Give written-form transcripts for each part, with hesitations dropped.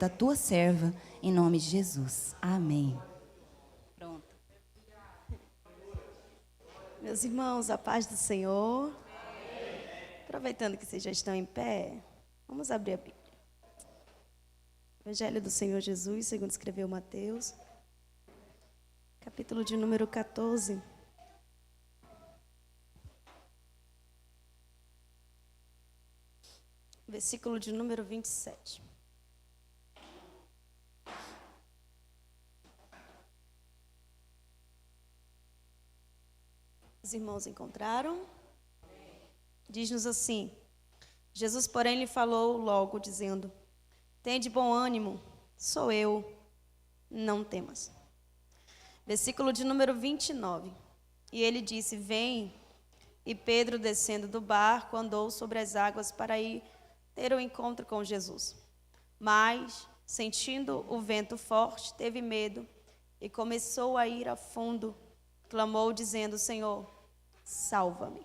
da tua serva, em nome de Jesus. Amém. Pronto. Meus irmãos, a paz do Senhor. Aproveitando que vocês já estão em pé, vamos abrir a Bíblia. Evangelho do Senhor Jesus, segundo escreveu Mateus, capítulo de número 14. Versículo de número 27. Os irmãos encontraram? Diz-nos assim: Jesus, porém, lhe falou logo, dizendo: Tende bom ânimo, sou eu, não temas. Versículo de número 29. E ele disse: Vem. E Pedro, descendo do barco, andou sobre as águas para ir ter um encontro com Jesus. Mas, sentindo o vento forte, teve medo e começou a ir a fundo. Clamou, dizendo: Senhor, salva-me.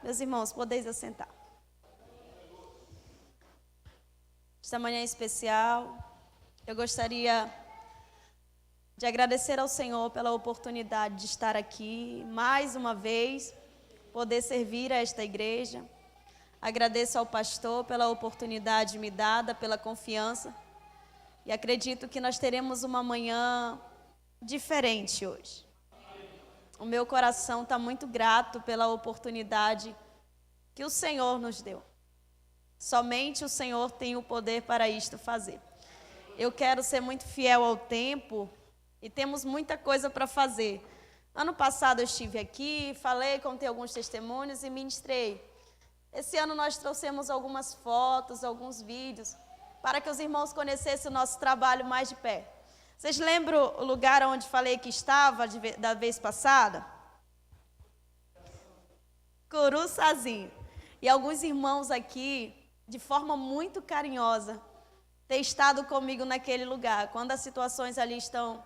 Meus irmãos, podeis assentar. Esta manhã especial, eu gostaria de agradecer ao Senhor pela oportunidade de estar aqui mais uma vez, poder servir a esta igreja. Agradeço ao pastor pela oportunidade me dada, pela confiança. E acredito que nós teremos uma manhã diferente hoje. O meu coração está muito grato pela oportunidade que o Senhor nos deu. Somente o Senhor tem o poder para isto fazer. Eu quero ser muito fiel ao tempo e temos muita coisa para fazer. Ano passado eu estive aqui, falei, contei alguns testemunhos e ministrei. Esse ano nós trouxemos algumas fotos, alguns vídeos, para que os irmãos conhecessem o nosso trabalho mais de perto. Vocês lembram o lugar onde falei que estava da vez passada? Curuçazinho. E alguns irmãos aqui, de forma muito carinhosa, têm estado comigo naquele lugar. Quando as situações ali estão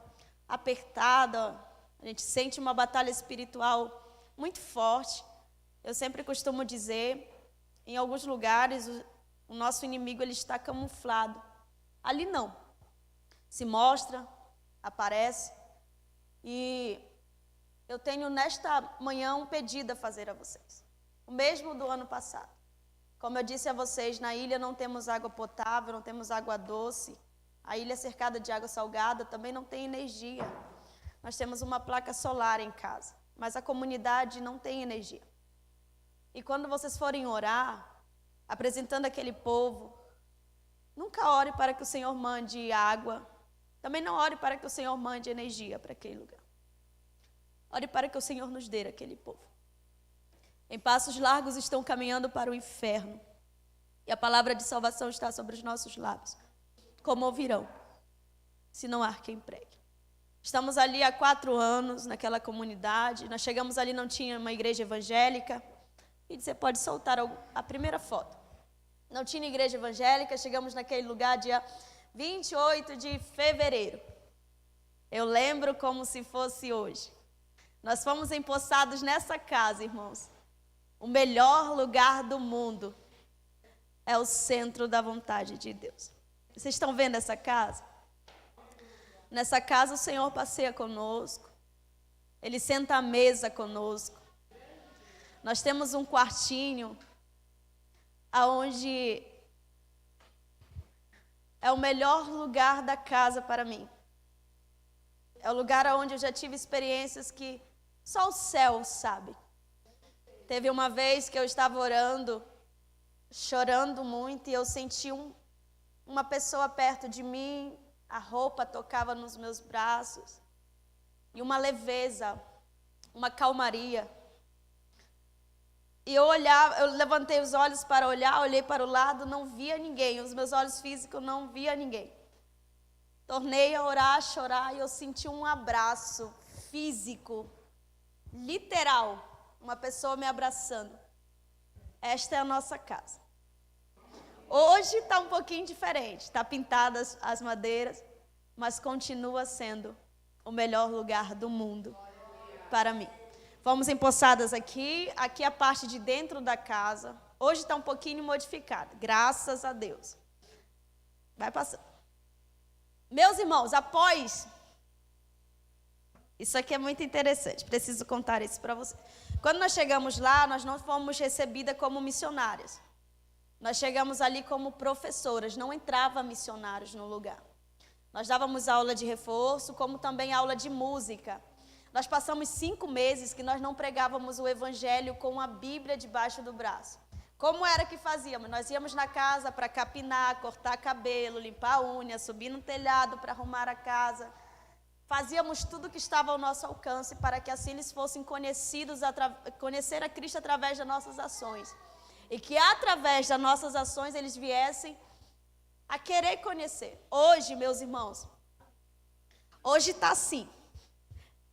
apertadas, a gente sente uma batalha espiritual muito forte. Eu sempre costumo dizer, em alguns lugares, o nosso inimigo ele está camuflado. Ali não. Se mostra, aparece. E eu tenho nesta manhã um pedido a fazer a vocês. O mesmo do ano passado. Como eu disse a vocês, na ilha não temos água potável, não temos água doce. A ilha é cercada de água salgada, também não tem energia. Nós temos uma placa solar em casa, mas a comunidade não tem energia. E quando vocês forem orar, apresentando aquele povo, nunca ore para que o Senhor mande água. Também não ore para que o Senhor mande energia para aquele lugar. Ore para que o Senhor nos dê aquele povo. Em passos largos estão caminhando para o inferno. E a palavra de salvação está sobre os nossos lábios. Como ouvirão, se não há quem pregue? Estamos ali há 4 anos, naquela comunidade. Nós chegamos ali, não tinha uma igreja evangélica. E você pode soltar a primeira foto. Não tinha igreja evangélica, chegamos naquele lugar dia 28 de fevereiro. Eu lembro como se fosse hoje. Nós fomos empossados nessa casa, irmãos. O melhor lugar do mundo é o centro da vontade de Deus. Vocês estão vendo essa casa? Nessa casa o Senhor passeia conosco. Ele senta à mesa conosco. Nós temos um quartinho onde é o melhor lugar da casa para mim. É o lugar onde eu já tive experiências que só o céu sabe. Teve uma vez que eu estava orando, chorando muito, e eu senti uma pessoa perto de mim, a roupa tocava nos meus braços, e uma leveza, uma calmaria. E eu levantei os olhos para olhar, olhei para o lado, não via ninguém, os meus olhos físicos não via ninguém. Tornei a orar, a chorar, e eu senti um abraço físico, literal, uma pessoa me abraçando. Esta é a nossa casa. Hoje está um pouquinho diferente, está pintadas as madeiras, mas continua sendo o melhor lugar do mundo para mim. Fomos empossadas aqui a parte de dentro da casa. Hoje está um pouquinho modificada, graças a Deus. Vai passando. Meus irmãos, após... Isso aqui é muito interessante, preciso contar isso para vocês. Quando nós chegamos lá, nós não fomos recebidas como missionárias. Nós chegamos ali como professoras, não entrava missionários no lugar. Nós dávamos aula de reforço, como também aula de música. Nós passamos 5 meses que nós não pregávamos o evangelho com a Bíblia debaixo do braço. Como era que fazíamos? Nós íamos na casa para capinar, cortar cabelo, limpar a unha, subir no telhado para arrumar a casa. Fazíamos tudo que estava ao nosso alcance para que assim eles fossem conhecer a Cristo através das nossas ações. E que através das nossas ações eles viessem a querer conhecer. Hoje, meus irmãos, hoje está assim.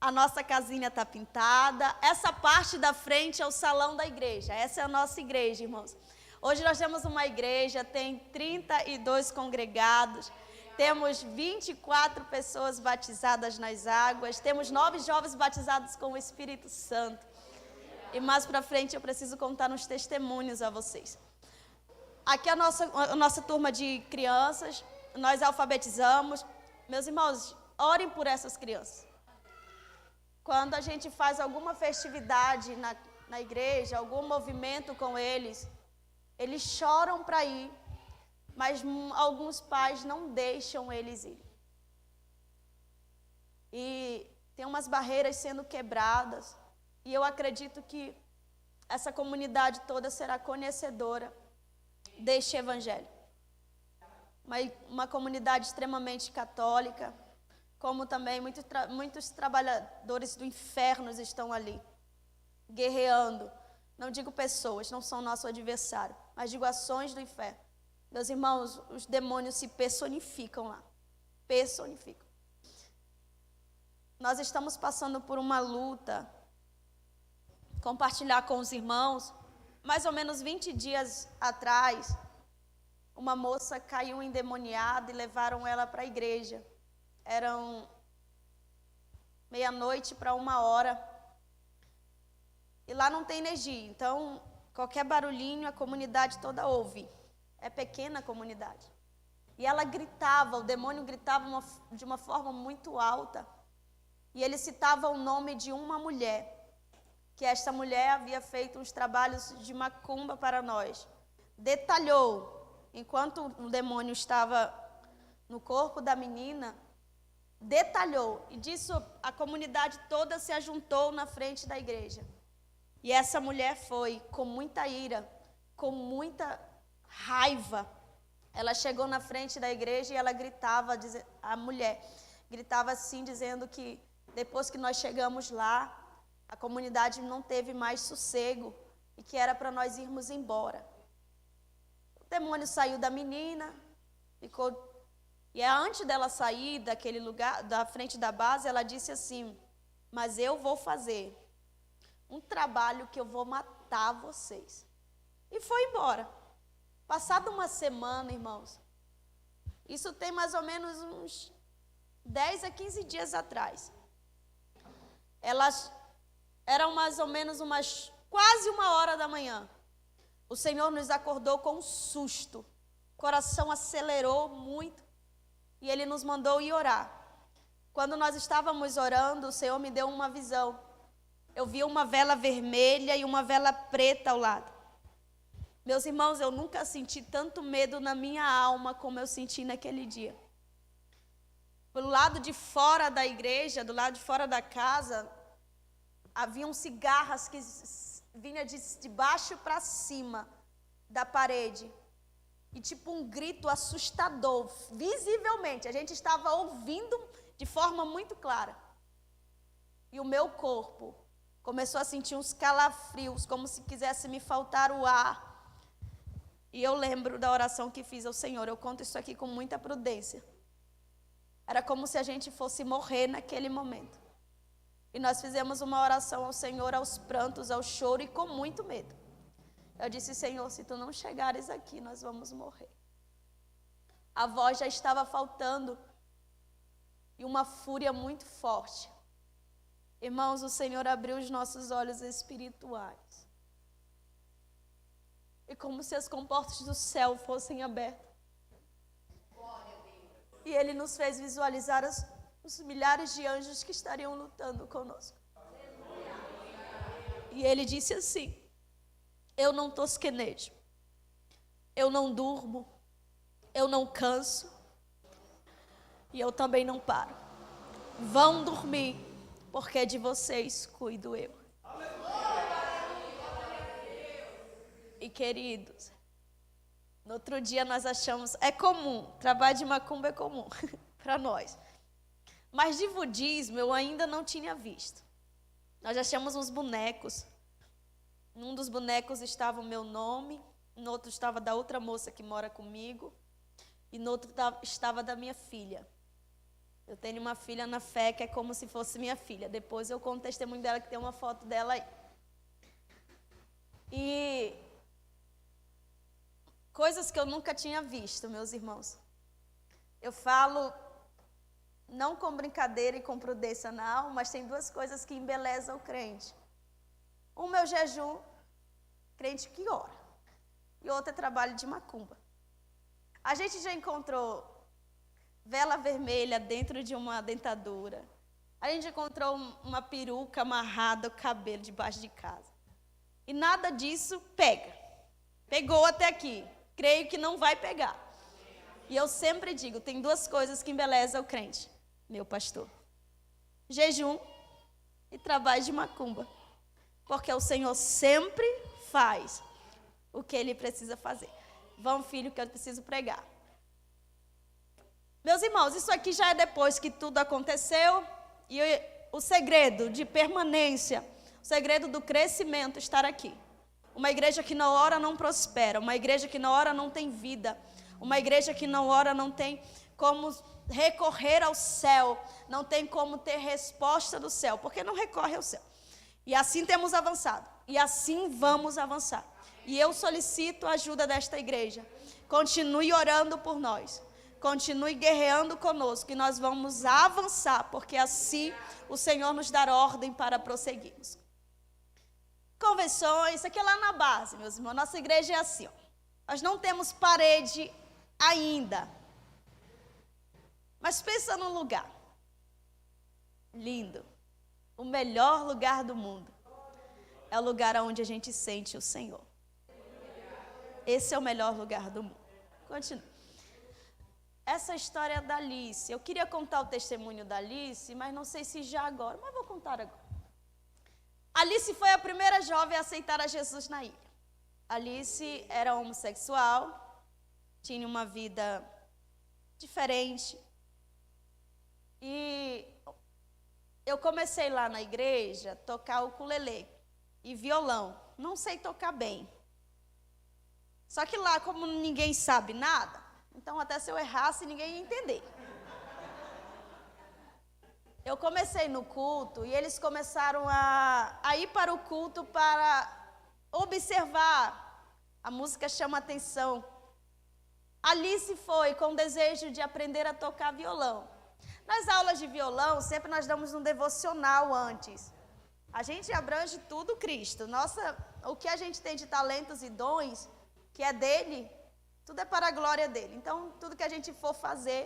A nossa casinha está pintada. Essa parte da frente é o salão da igreja. Essa é a nossa igreja, irmãos. Hoje nós temos uma igreja, tem 32 congregados. Temos 24 pessoas batizadas nas águas. Temos 9 jovens batizados com o Espírito Santo. E mais para frente eu preciso contar uns testemunhos a vocês. Aqui a nossa turma de crianças, nós alfabetizamos. Meus irmãos, orem por essas crianças. Quando a gente faz alguma festividade na igreja, algum movimento com eles, eles choram para ir, mas alguns pais não deixam eles ir. E tem umas barreiras sendo quebradas. E eu acredito que essa comunidade toda será conhecedora deste evangelho. Uma comunidade extremamente católica, como também muitos trabalhadores do inferno estão ali, guerreando. Não digo pessoas, não são nosso adversário, mas digo ações do inferno. Meus irmãos, os demônios se personificam lá. Personificam. Nós estamos passando por uma luta. Compartilhar com os irmãos, mais ou menos 20 dias atrás, uma moça caiu endemoniada e levaram ela para a igreja. Eram 00:30 para 1h. E lá não tem energia, então qualquer barulhinho a comunidade toda ouve. É pequena a comunidade. E ela gritava, o demônio gritava de uma forma muito alta. E ele citava o nome de uma mulher, que esta mulher havia feito uns trabalhos de macumba para nós. Detalhou, enquanto o demônio estava no corpo da menina, detalhou. E disso a comunidade toda se ajuntou na frente da igreja. E essa mulher foi com muita ira, com muita raiva. Ela chegou na frente da igreja e ela gritava, a mulher gritava assim, dizendo que depois que nós chegamos lá, a comunidade não teve mais sossego e que era para nós irmos embora. O demônio saiu da menina, ficou. E antes dela sair daquele lugar, da frente da base, ela disse assim: mas eu vou fazer um trabalho que eu vou matar vocês. E foi embora. Passada uma semana, irmãos, isso tem mais ou menos uns 10 a 15 dias atrás. Eram mais ou menos quase 1h da manhã. O Senhor nos acordou com um susto. O coração acelerou muito. E Ele nos mandou ir orar. Quando nós estávamos orando, o Senhor me deu uma visão. Eu vi uma vela vermelha e uma vela preta ao lado. Meus irmãos, eu nunca senti tanto medo na minha alma como eu senti naquele dia. Pelo lado de fora da igreja, do lado de fora da casa, haviam cigarras que vinham de baixo para cima da parede. E tipo um grito assustador, visivelmente. A gente estava ouvindo de forma muito clara. E o meu corpo começou a sentir uns calafrios, como se quisesse me faltar o ar. E eu lembro da oração que fiz ao Senhor. Eu conto isso aqui com muita prudência. Era como se a gente fosse morrer naquele momento. E nós fizemos uma oração ao Senhor, aos prantos, ao choro e com muito medo. Eu disse: Senhor, se tu não chegares aqui, nós vamos morrer. A voz já estava faltando e uma fúria muito forte. Irmãos, o Senhor abriu os nossos olhos espirituais. E como se as comportas do céu fossem abertas. E Ele nos fez visualizar os milhares de anjos que estariam lutando conosco. E Ele disse assim: eu não tosquenejo, eu não durmo, eu não canso, e eu também não paro. Vão dormir, porque de vocês cuido eu. E queridos, no outro dia nós achamos, é comum, trabalho de macumba é comum para nós. Mas de budismo eu ainda não tinha visto. Nós achamos uns bonecos. Num dos bonecos estava o meu nome, no outro estava da outra moça que mora comigo, e no outro estava da minha filha. Eu tenho uma filha na fé que é como se fosse minha filha. Depois eu conto o testemunho dela, que tem uma foto dela aí. E coisas que eu nunca tinha visto, meus irmãos. Eu falo não com brincadeira e com prudência não, mas tem duas coisas que embelezam o crente. Um, meu jejum, crente que ora. E outro é trabalho de macumba. A gente já encontrou vela vermelha dentro de uma dentadura. A gente encontrou uma peruca amarrada, o cabelo debaixo de casa. E nada disso pega. Pegou até aqui. Creio que não vai pegar. E eu sempre digo, tem duas coisas que embelezam o crente, meu pastor: jejum e trabalho de macumba. Porque o Senhor sempre faz o que Ele precisa fazer. Vamos, filho, que eu preciso pregar. Meus irmãos, isso aqui já é depois que tudo aconteceu. E o segredo de permanência, o segredo do crescimento, estar aqui. Uma igreja que não ora não prospera. Uma igreja que não ora não tem vida. Uma igreja que não ora não tem como recorrer ao céu. Não tem como ter resposta do céu. Porque não recorre ao céu. E assim temos avançado. E assim vamos avançar. E eu solicito a ajuda desta igreja. Continue orando por nós. Continue guerreando conosco, que nós vamos avançar, porque assim o Senhor nos dará ordem para prosseguirmos. Convenções, isso aqui é lá na base, meus irmãos. Nossa igreja é assim, ó. Nós não temos parede ainda. Mas pensa num lugar lindo. O melhor lugar do mundo é o lugar onde a gente sente o Senhor. Esse é o melhor lugar do mundo. Continua. Essa história da Alice, eu queria contar o testemunho da Alice, mas não sei se já agora, mas vou contar agora. Alice foi a primeira jovem a aceitar a Jesus na ilha. Alice era homossexual, tinha uma vida diferente. E eu comecei lá na igreja a tocar o ukulele e violão. Não sei tocar bem. Só que lá, como ninguém sabe nada, então até se eu errasse, ninguém ia entender. Eu comecei no culto e eles começaram a ir para o culto para observar. A música chama atenção. Alice foi com o desejo de aprender a tocar violão. Nas aulas de violão, sempre nós damos um devocional antes. A gente abrange tudo Cristo. O que a gente tem de talentos e dons, que é dele, tudo é para a glória dele. Então, tudo que a gente for fazer,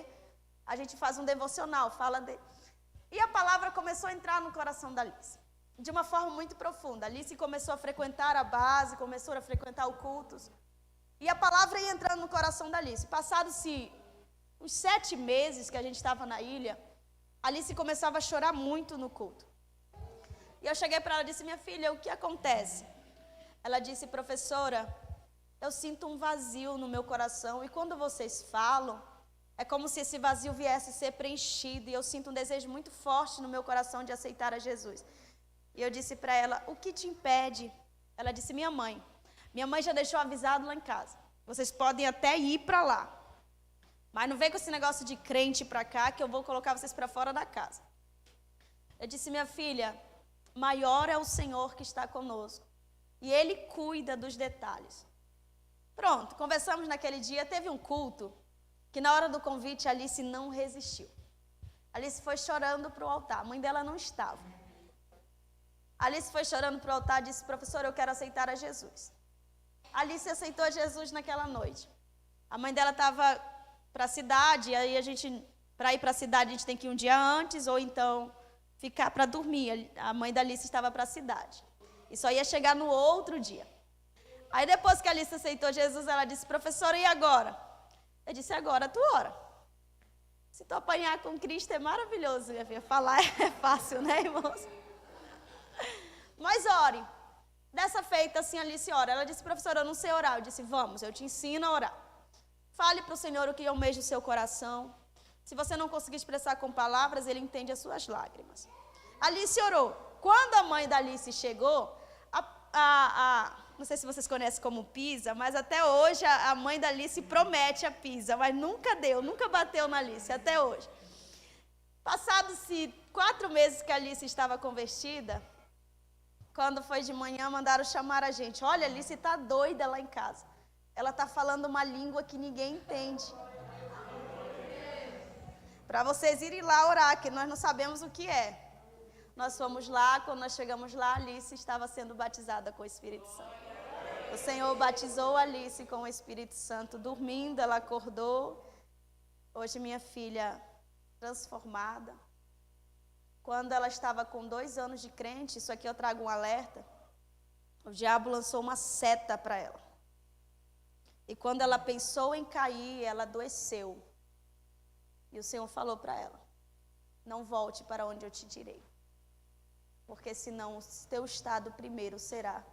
a gente faz um devocional, fala dele. E a palavra começou a entrar no coração da Alice, de uma forma muito profunda. A Alice começou a frequentar a base, começou a frequentar o cultos. E a palavra ia entrando no coração da Alice. Passados-se uns 7 meses que a gente estava na ilha, a Alice começava a chorar muito no culto. E eu cheguei para ela e disse: minha filha, o que acontece? Ela disse: professora, eu sinto um vazio no meu coração, e quando vocês falam, é como se esse vazio viesse ser preenchido, e eu sinto um desejo muito forte no meu coração de aceitar a Jesus. E eu disse para ela: o que te impede? Ela disse: minha mãe. Minha mãe já deixou avisado lá em casa. Vocês podem até ir para lá, mas não vem com esse negócio de crente para cá, que eu vou colocar vocês para fora da casa. Eu disse: minha filha, maior é o Senhor que está conosco, e Ele cuida dos detalhes. Pronto, conversamos naquele dia. Teve um culto que na hora do convite a Alice não resistiu. Alice foi chorando para o altar. A mãe dela não estava. Alice foi chorando para o altar e disse: professora, eu quero aceitar a Jesus. Alice aceitou a Jesus naquela noite. A mãe dela estava para a cidade, e aí a gente Para ir para a cidade, a gente tem que ir um dia antes, ou então ficar para dormir. A mãe da Alice estava para a cidade. E só ia chegar no outro dia. Aí depois que a Alice aceitou Jesus, ela disse, professora, e agora? Eu disse, agora tu ora. Se tu apanhar com Cristo é maravilhoso, minha filha. Falar é fácil, né, irmãos? Mas ore. Dessa feita, assim, a Alice ora. Ela disse, professora, eu não sei orar. Eu disse, vamos, eu te ensino a orar. Fale para o Senhor o que almeja o seu coração. Se você não conseguir expressar com palavras, Ele entende as suas lágrimas. Alice orou. Quando a mãe da Alice chegou, não sei se vocês conhecem como pizza, mas até hoje a mãe da Alice promete a pizza, mas nunca deu, nunca bateu na Alice, até hoje. Passados-se 4 meses que a Alice estava convertida, quando foi de manhã, mandaram chamar a gente. Olha, a Alice está doida lá em casa. Ela está falando uma língua que ninguém entende. Para vocês irem lá orar, que nós não sabemos o que é. Nós fomos lá, quando nós chegamos lá, Alice estava sendo batizada com o Espírito Santo. O Senhor batizou Alice com o Espírito Santo, dormindo, ela acordou. Hoje minha filha transformada. Quando ela estava com 2 anos de crente, isso aqui eu trago um alerta, o diabo lançou uma seta para ela. E quando ela pensou em cair, ela adoeceu. E o Senhor falou para ela, não volte para onde eu te direi. Porque senão o teu estado primeiro será,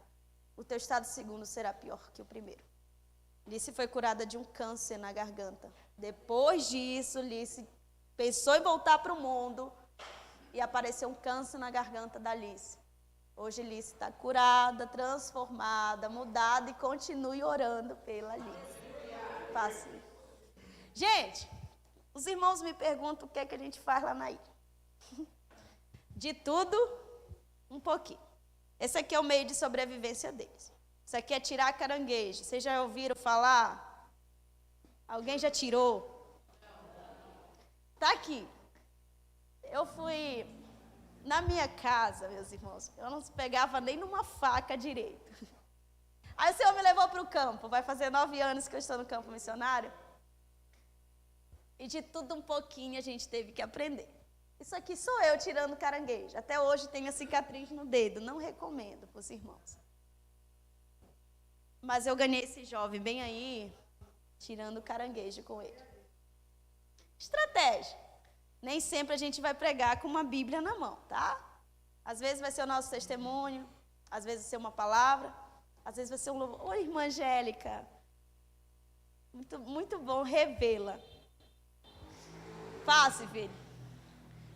o teu estado segundo será pior que o primeiro. Alice foi curada de um câncer na garganta. Depois disso, Alice pensou em voltar para o mundo e apareceu um câncer na garganta da Alice. Hoje Alice está curada, transformada, mudada e continue orando pela Alice. Faça. Gente, os irmãos me perguntam o que é que a gente faz lá na ilha. De tudo, um pouquinho. Esse aqui é o meio de sobrevivência deles. Isso aqui é tirar caranguejo. Vocês já ouviram falar? Alguém já tirou? Tá aqui. Eu fui na minha casa, meus irmãos. Eu não pegava nem numa faca direito. Aí o Senhor me levou para o campo. Vai fazer 9 anos que eu estou no campo missionário. E de tudo um pouquinho a gente teve que aprender. Isso aqui sou eu tirando caranguejo. Até hoje tenho a cicatriz no dedo. Não recomendo para os irmãos. Mas eu ganhei esse jovem bem aí, tirando caranguejo com ele. Estratégia. Nem sempre a gente vai pregar com uma Bíblia na mão, tá? Às vezes vai ser o nosso testemunho, às vezes vai ser uma palavra, às vezes vai ser um louvor. Oi, irmã Angélica. Muito, muito bom revê-la. Fácil, filho.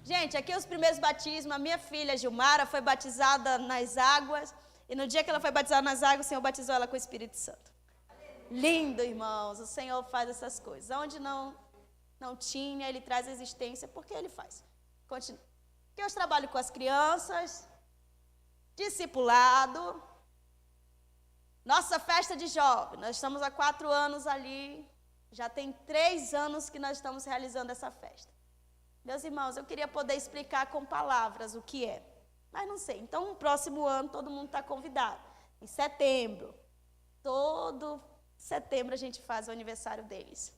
Gente, aqui os primeiros batismos, a minha filha Gilmara foi batizada nas águas, e no dia que ela foi batizada nas águas, o Senhor batizou ela com o Espírito Santo. Lindo, irmãos, o Senhor faz essas coisas. Onde não tinha, Ele traz a existência, porque Ele faz. Continua. Aqui eu trabalho com as crianças, discipulado, nossa festa de jovem, nós estamos há 4 anos ali, já tem 3 anos que nós estamos realizando essa festa. Meus irmãos, eu queria poder explicar com palavras o que é, mas não sei. Então, no próximo ano, todo mundo está convidado. Em setembro, todo setembro a gente faz o aniversário deles.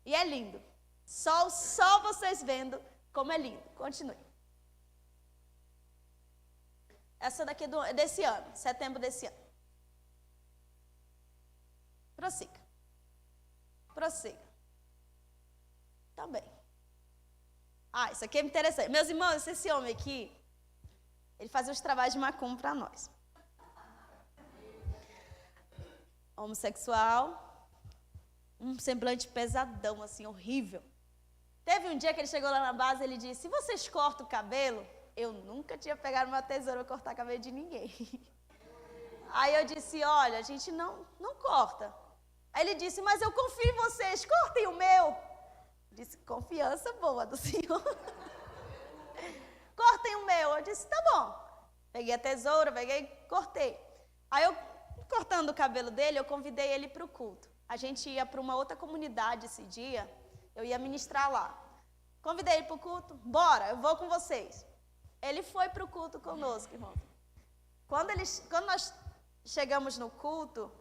E é lindo. Só vocês vendo como é lindo. Continue. Essa daqui é desse ano, setembro desse ano. Prossiga. Também. Isso aqui é interessante. Meus irmãos, esse homem aqui, ele fazia os trabalhos de macumba para nós. Homossexual, um semblante pesadão, assim, horrível. Teve um dia que ele chegou lá na base e ele disse, se vocês cortam o cabelo, eu nunca tinha pegado uma tesoura para cortar o cabelo de ninguém. Aí eu disse, olha, a gente não corta. Aí ele disse, mas eu confio em vocês, cortem o meu. Disse, confiança boa do Senhor. Cortem o meu. Eu disse, tá bom. Peguei a tesoura, cortei. Aí eu, cortando o cabelo dele, eu convidei ele para o culto. A gente ia para uma outra comunidade esse dia, eu ia ministrar lá. Convidei ele para o culto, bora, eu vou com vocês. Ele foi para o culto conosco, irmão. Quando nós chegamos no culto,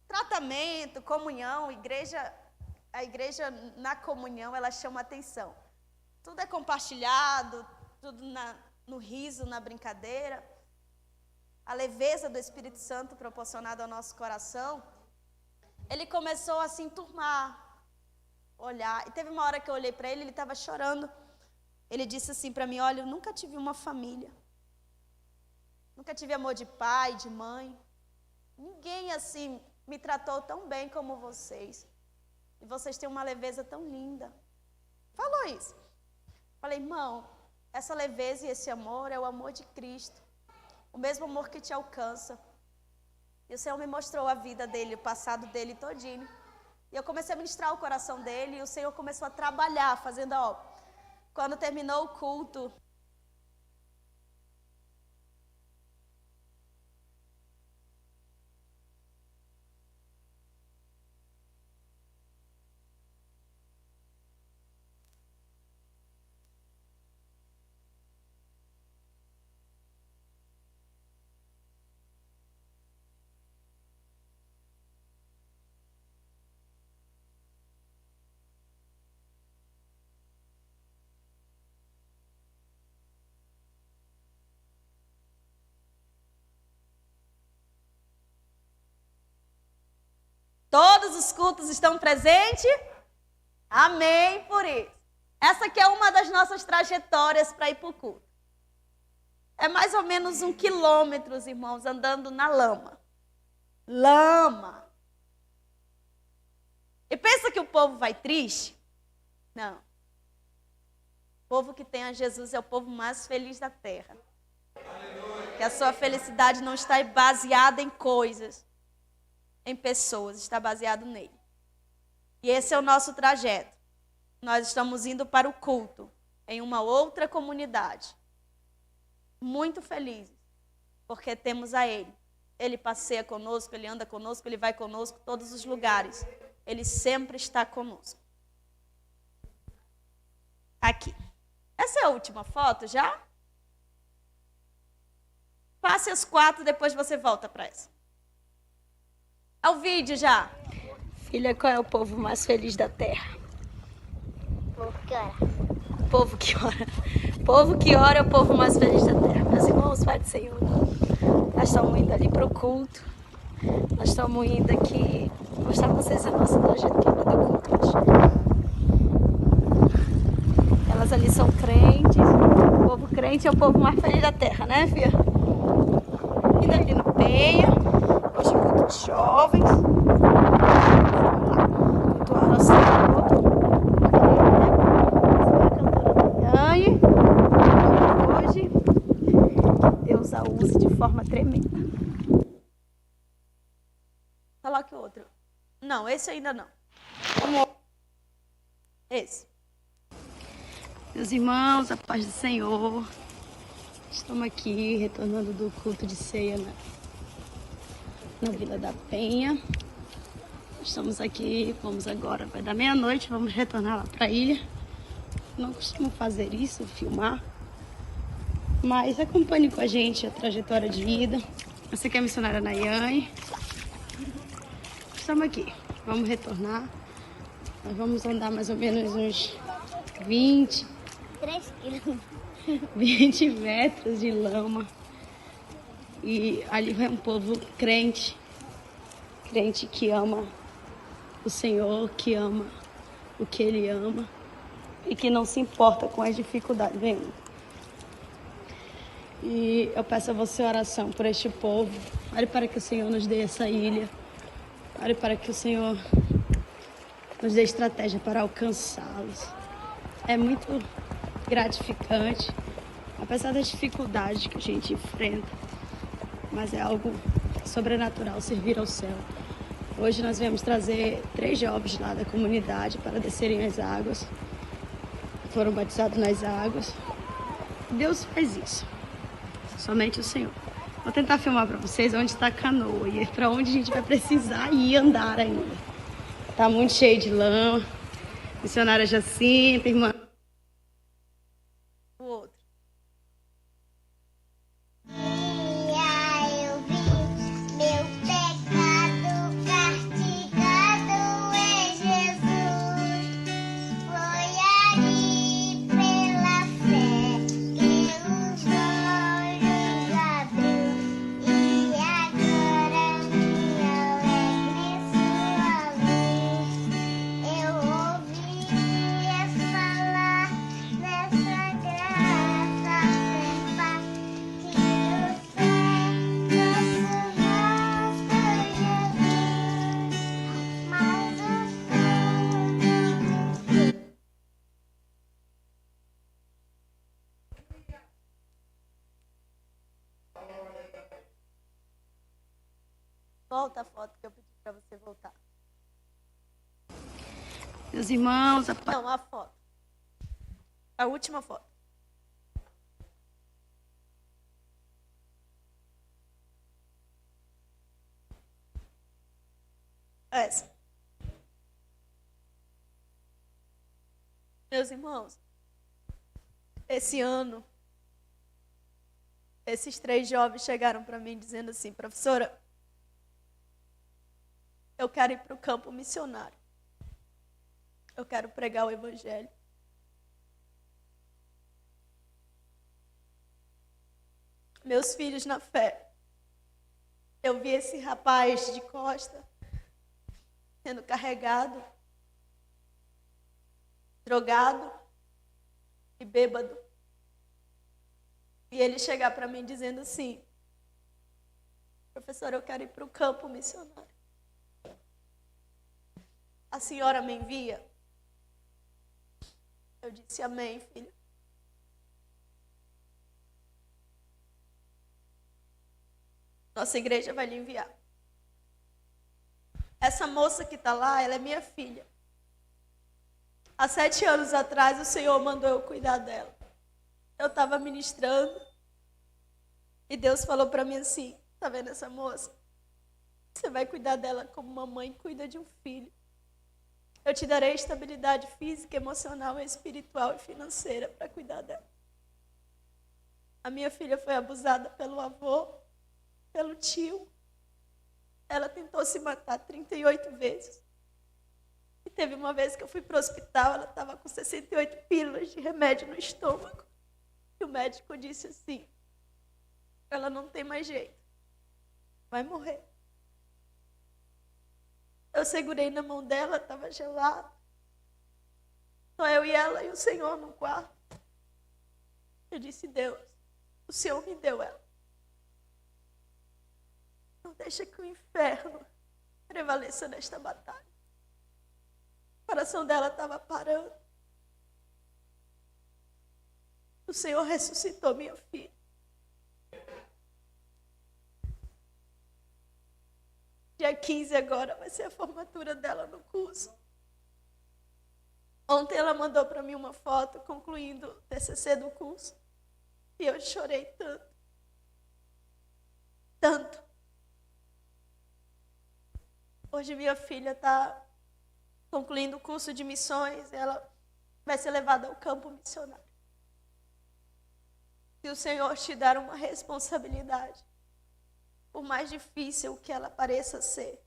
tratamento, comunhão, a igreja na comunhão, ela chama atenção. tudo é compartilhado, tudo no riso, na brincadeira. A leveza do Espírito Santo proporcionada ao nosso coração. Ele começou a se enturmar, olhar. E teve uma hora que eu olhei para ele, ele estava chorando. Ele disse assim para mim: olha, eu nunca tive uma família. Nunca tive amor de pai, de mãe. Ninguém assim me tratou tão bem como vocês. E vocês têm uma leveza tão linda. Falou isso. Falei: irmão, essa leveza e esse amor é o amor de Cristo. O mesmo amor que te alcança. E o Senhor me mostrou a vida dele, o passado dele todinho. E eu comecei a ministrar o coração dele, e o Senhor começou a trabalhar, fazendo a obra. Quando terminou o culto, todos os cultos estão presentes? Amém por isso. Essa aqui é uma das nossas trajetórias para ir para o culto. É mais ou menos 1 quilômetro, irmãos, andando na lama. Lama. E pensa que o povo vai triste? Não. O povo que tem a Jesus é o povo mais feliz da terra. Que a sua felicidade não está baseada em coisas, em pessoas, está baseado nele. E esse é o nosso trajeto. Nós estamos indo para o culto em uma outra comunidade. Muito felizes, porque temos a ele. Ele passeia conosco, ele anda conosco, ele vai conosco em todos os lugares. Ele sempre está conosco. Aqui. Essa é a última foto já? Passe as 4, depois você volta para essa. É o vídeo já. Filha, qual é o povo mais feliz da terra? O povo que ora. O povo que ora. O povo que ora é o povo mais feliz da terra. Meus irmãos, Pai do Senhor, nós estamos indo ali para o culto. Nós estamos indo aqui mostrar para vocês a nossa trajetória do culto. Elas ali são crentes. O povo crente é o povo mais feliz da terra, né, filha? Indo ali no Penha. Hoje é culto de jovens. Cultuar ao Senhor. Hoje, Deus a use de forma tremenda. Coloque o outro. Não, esse ainda não. Esse. Meus irmãos, a paz do Senhor. Estamos aqui retornando do culto de ceia na Vila da Penha. Estamos aqui, vamos agora, vai dar meia-noite, vamos retornar lá para a ilha. Não costumo fazer isso, filmar. Mas acompanhe com a gente a trajetória de ida. Você que é missionária Nayane. Estamos aqui, vamos retornar. Nós vamos andar mais ou menos uns 20 metros de lama. E ali vai um povo crente. Crente que ama o Senhor, que ama o que Ele ama. E que não se importa com as dificuldades, vendo? E eu peço a você oração por este povo. Ore para que o Senhor nos dê essa ilha. Ore para que o Senhor nos dê estratégia para alcançá-los. É muito gratificante, apesar das dificuldades que a gente enfrenta. Mas é algo sobrenatural servir ao céu. Hoje nós viemos trazer 3 jovens lá da comunidade para descerem as águas. Foram batizados nas águas. Deus faz isso. Somente o Senhor. Vou tentar filmar para vocês onde está a canoa e para onde a gente vai precisar ir andar ainda. Tá muito cheio de lama. Missionária Jacinta, irmã. O outro. Eu vi meu pecado castigado em Jesus. Foi ali Volta a foto que eu pedi para você voltar. Meus irmãos, Não, a foto. A última foto. Essa. Meus irmãos, esse ano, esses 3 jovens chegaram para mim dizendo assim: professora, eu quero ir para o campo missionário. Eu quero pregar o evangelho. Meus filhos na fé. Eu vi esse rapaz de costa sendo carregado, drogado e bêbado. E ele chegar para mim dizendo assim: professora, eu quero ir para o campo missionário. A senhora me envia? Eu disse: amém, filho. Nossa igreja vai lhe enviar. Essa moça que está lá, ela é minha filha. Há 7 anos atrás, o Senhor mandou eu cuidar dela. Eu estava ministrando e Deus falou para mim assim: tá vendo essa moça? Você vai cuidar dela como uma mãe cuida de um filho. Eu te darei estabilidade física, emocional, espiritual e financeira para cuidar dela. A minha filha foi abusada pelo avô, pelo tio. Ela tentou se matar 38 vezes. E teve uma vez que eu fui para o hospital, ela estava com 68 pílulas de remédio no estômago. E o médico disse assim: ela não tem mais jeito, vai morrer. Eu segurei na mão dela, estava gelado. Só eu e ela e o Senhor no quarto. Eu disse: Deus, o Senhor me deu ela. Não deixa que o inferno prevaleça nesta batalha. O coração dela estava parando. O Senhor ressuscitou minha filha. Dia 15 agora vai ser a formatura dela no curso. Ontem ela mandou para mim uma foto concluindo o TCC do curso. E eu chorei tanto. Tanto. Hoje minha filha está concluindo o curso de missões. Ela vai ser levada ao campo missionário. Se o Senhor te dar uma responsabilidade, por mais difícil que ela pareça ser,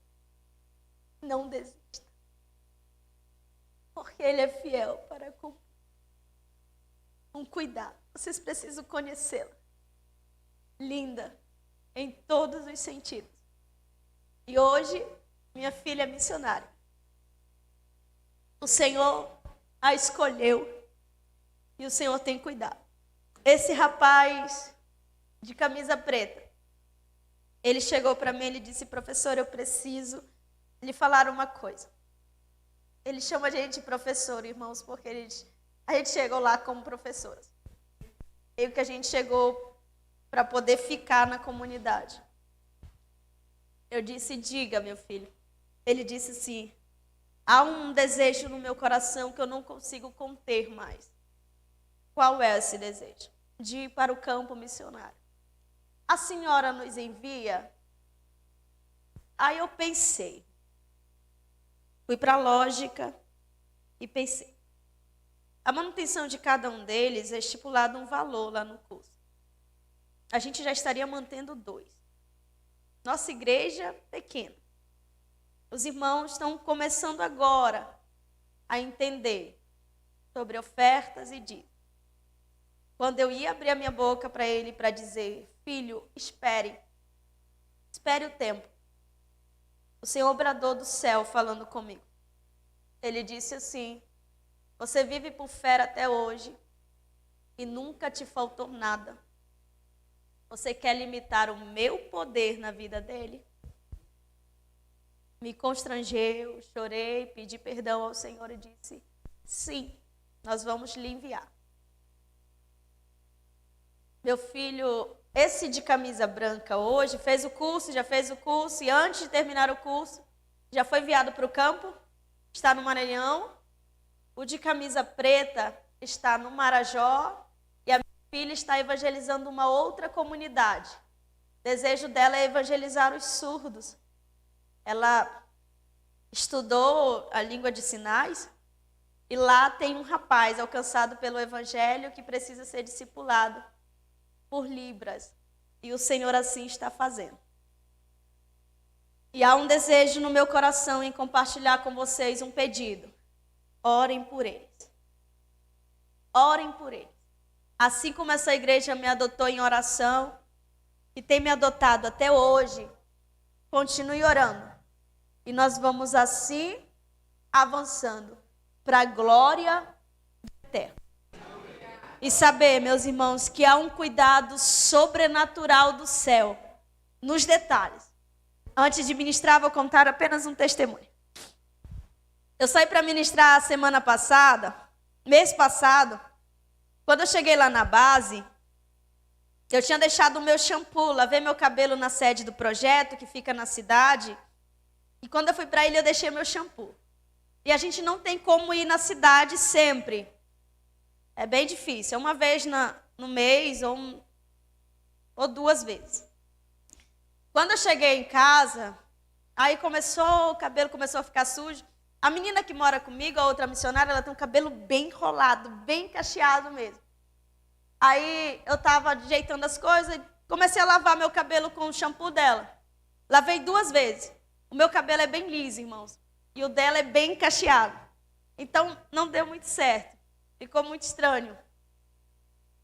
não desista. Porque Ele é fiel para cumprir. Um cuidado. Vocês precisam conhecê-la. Linda em todos os sentidos. E hoje, minha filha é missionária. O Senhor a escolheu e o Senhor tem cuidado. Esse rapaz de camisa preta, ele chegou para mim e disse: professor, eu preciso lhe falar uma coisa. Ele chama a gente de professor, irmãos, porque a gente chegou lá como professores. E que a gente chegou para poder ficar na comunidade. Eu disse: diga, meu filho. Ele disse assim: há um desejo no meu coração que eu não consigo conter mais. Qual é esse desejo? De ir para o campo missionário. A senhora nos envia? Aí eu pensei. Fui para a lógica e pensei. A manutenção de cada um deles é estipulado um valor lá no curso. A gente já estaria mantendo 2. Nossa igreja pequena. Os irmãos estão começando agora a entender sobre ofertas e dízimos. Quando eu ia abrir a minha boca para ele para dizer: filho, espere o tempo. O Senhor bradou do céu falando comigo. Ele disse assim: você vive por fé até hoje e nunca te faltou nada. Você quer limitar o meu poder na vida dele? Me constrangeu, chorei, pedi perdão ao Senhor e disse: sim, nós vamos lhe enviar. Meu filho esse de camisa branca hoje fez o curso, já fez o curso, e antes de terminar o curso, já foi enviado para o campo, está no Maranhão. O de camisa preta está no Marajó, e a minha filha está evangelizando uma outra comunidade. O desejo dela é evangelizar os surdos. Ela estudou a língua de sinais, e lá tem um rapaz alcançado pelo evangelho que precisa ser discipulado por Libras. E o Senhor assim está fazendo. E há um desejo no meu coração em compartilhar com vocês um pedido. Orem por eles. Orem por eles. Assim como essa igreja me adotou em oração e tem me adotado até hoje, continue orando. E nós vamos assim avançando para a glória eterna. E saber, meus irmãos, que há um cuidado sobrenatural do céu nos detalhes. Antes de ministrar, vou contar apenas um testemunho. Eu saí para ministrar a semana passada, mês passado. Quando eu cheguei lá na base, eu tinha deixado o meu shampoo, lavei meu cabelo na sede do projeto, que fica na cidade. E quando eu fui para ele, eu deixei meu shampoo. E a gente não tem como ir na cidade sempre. É bem difícil, é uma vez no mês ou 2 vezes. Quando eu cheguei em casa, aí o cabelo começou a ficar sujo. A menina que mora comigo, a outra missionária, ela tem um cabelo bem enrolado, bem cacheado mesmo. Aí eu estava ajeitando as coisas e comecei a lavar meu cabelo com o shampoo dela. Lavei 2 vezes. O meu cabelo é bem liso, irmãos. E o dela é bem cacheado. Então, não deu muito certo. Ficou muito estranho.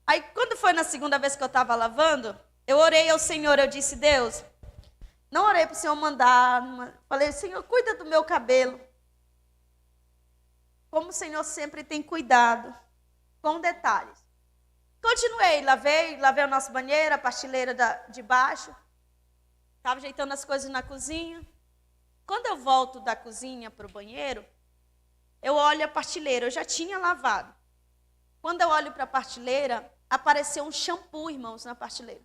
Aí, quando foi na segunda vez que eu estava lavando, eu orei ao Senhor. Eu disse, Deus, não orei para o Senhor mandar. Falei, Senhor, cuida do meu cabelo. Como o Senhor sempre tem cuidado, com detalhes. Continuei, lavei o nosso banheiro, a prateleira de baixo. Estava ajeitando as coisas na cozinha. Quando eu volto da cozinha para o banheiro, eu olho a prateleira, eu já tinha lavado. Quando eu olho para a prateleira, apareceu um shampoo, irmãos, na prateleira.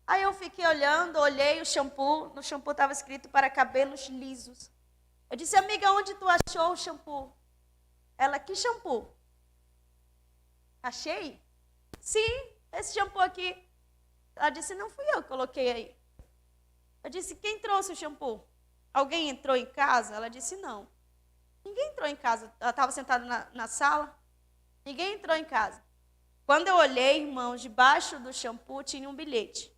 Aí eu fiquei olhando, olhei o shampoo, no shampoo estava escrito para cabelos lisos. Eu disse, amiga, onde tu achou o shampoo? Ela, que shampoo? Achei? Sim, esse shampoo aqui. Ela disse, não fui eu que coloquei aí. Eu disse, quem trouxe o shampoo? Alguém entrou em casa? Ela disse, não. Ninguém entrou em casa. Ela estava sentada na sala. Ninguém entrou em casa. Quando eu olhei, irmãos, debaixo do shampoo tinha um bilhete.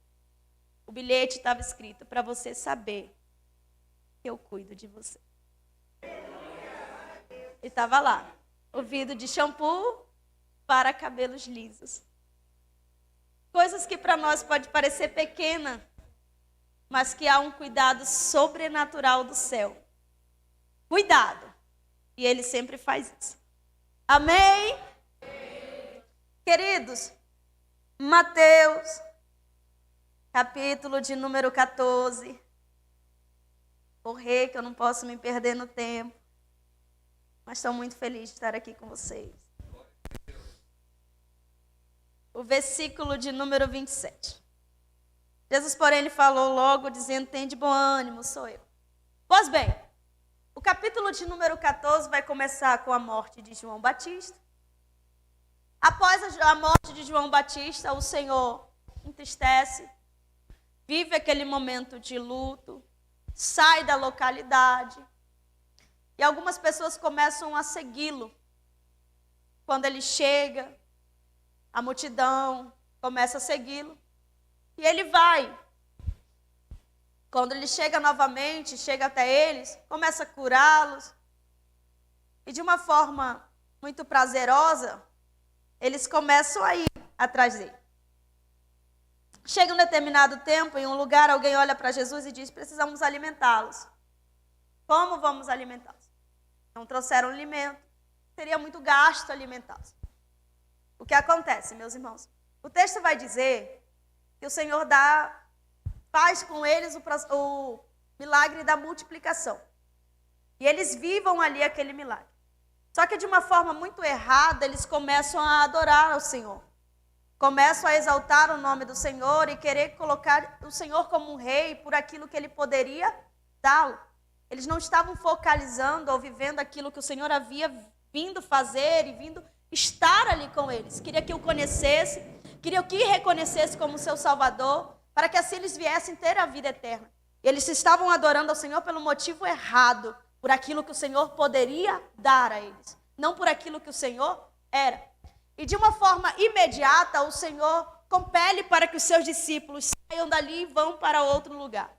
O bilhete estava escrito, para você saber que eu cuido de você. E estava lá, o vidro de shampoo para cabelos lisos. Coisas que para nós pode parecer pequena, mas que há um cuidado sobrenatural do céu. Cuidado. E ele sempre faz isso. Amém? Queridos, Mateus, capítulo de número 14. Correr, que eu não posso me perder no tempo. Mas estou muito feliz de estar aqui com vocês. O versículo de número 27. Jesus, porém, ele falou logo, dizendo, tem de bom ânimo, sou eu. Pois bem, o capítulo de número 14 vai começar com a morte de João Batista. Após a morte de João Batista, o Senhor entristece, vive aquele momento de luto, sai da localidade. E algumas pessoas começam a segui-lo. Quando ele chega, a multidão começa a segui-lo. E ele vai. Quando ele chega novamente, chega até eles, começa a curá-los. E de uma forma muito prazerosa, eles começam a ir atrás dele. Chega um determinado tempo, em um lugar, alguém olha para Jesus e diz, precisamos alimentá-los. Como vamos alimentá-los? Não trouxeram alimento, seria muito gasto alimentá-los. O que acontece, meus irmãos? O texto vai dizer que o Senhor faz com eles o milagre da multiplicação. E eles vivam ali aquele milagre. Só que de uma forma muito errada, eles começam a adorar ao Senhor. começam a exaltar o nome do Senhor e querer colocar o Senhor como um rei por aquilo que ele poderia dá-lo. Eles não estavam focalizando ou vivendo aquilo que o Senhor havia vindo fazer e vindo estar ali com eles. Queria que o conhecesse, queria que o reconhecesse como seu Salvador, para que assim eles viessem ter a vida eterna. Eles estavam adorando ao Senhor pelo motivo errado, por aquilo que o Senhor poderia dar a eles, não por aquilo que o Senhor era. E de uma forma imediata, o Senhor compele para que os seus discípulos saiam dali e vão para outro lugar.